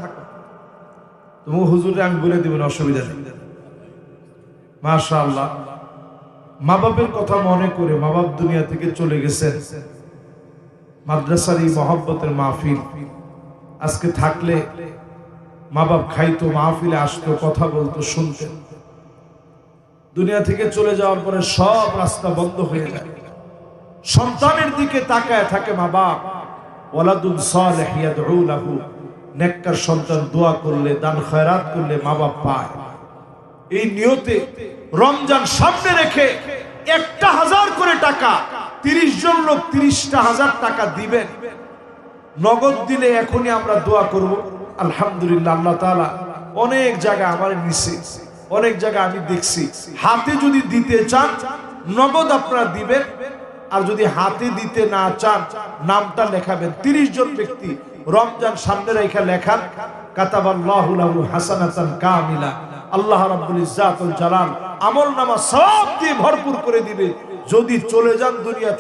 তোমাকে হুজুরে আমি বলে দেবেন, অসুবিধা নেই। মাশাআল্লাহ, মা বাপের কথা মনে করে, মা বাপ দুনিয়া থেকে চলে গেছেন, মাদ্রাসার এই মহব্বতের মাহফিল আজকে থাকলে মা বাপ খাইতো, মাহফিলে আসতো, কথা বলতো, শুনতেন। দুনিয়া থেকে চলে যাওয়ার পরে সব রাস্তা বন্ধ হয়ে যায়। সন্তানের দিকে তাকায় থাকে মা বাপ। ওয়ালাদুন সালিহ ইয়াদউ লাহু, নেককার সন্তান দোয়া করলে, দান খয়রাত করলে মা বাপ পায়। এই নিয়তে রমজান সামনে রেখে 1000 করে টাকা, 30 জন লোক 30,000 টাকা দিবেন। নগদ দিলে এখনই আমরা দোয়া করব। আলহামদুলিল্লাহ, আল্লাহ তাআলা অনেক জায়গা আমার নিচে, অনেক জায়গা আমি দেখছি হাতে যদি দিতে চান নগদ আপনারা দিবেন, আর যদি হাতে দিতে না চান নামটা লেখাবেন। 30 জন ব্যক্তি রমজান সামনে রেখে লেখান, কাতাবাল্লাহু লাহু হাসানাতান কামিলা। আল্লাহ রাব্বুল ইজ্জাতুল জালাল আমলনামা সওয়াব দিয়ে ভরপুর করে দিবে। যদি চলে যান দুনিয়া থেকে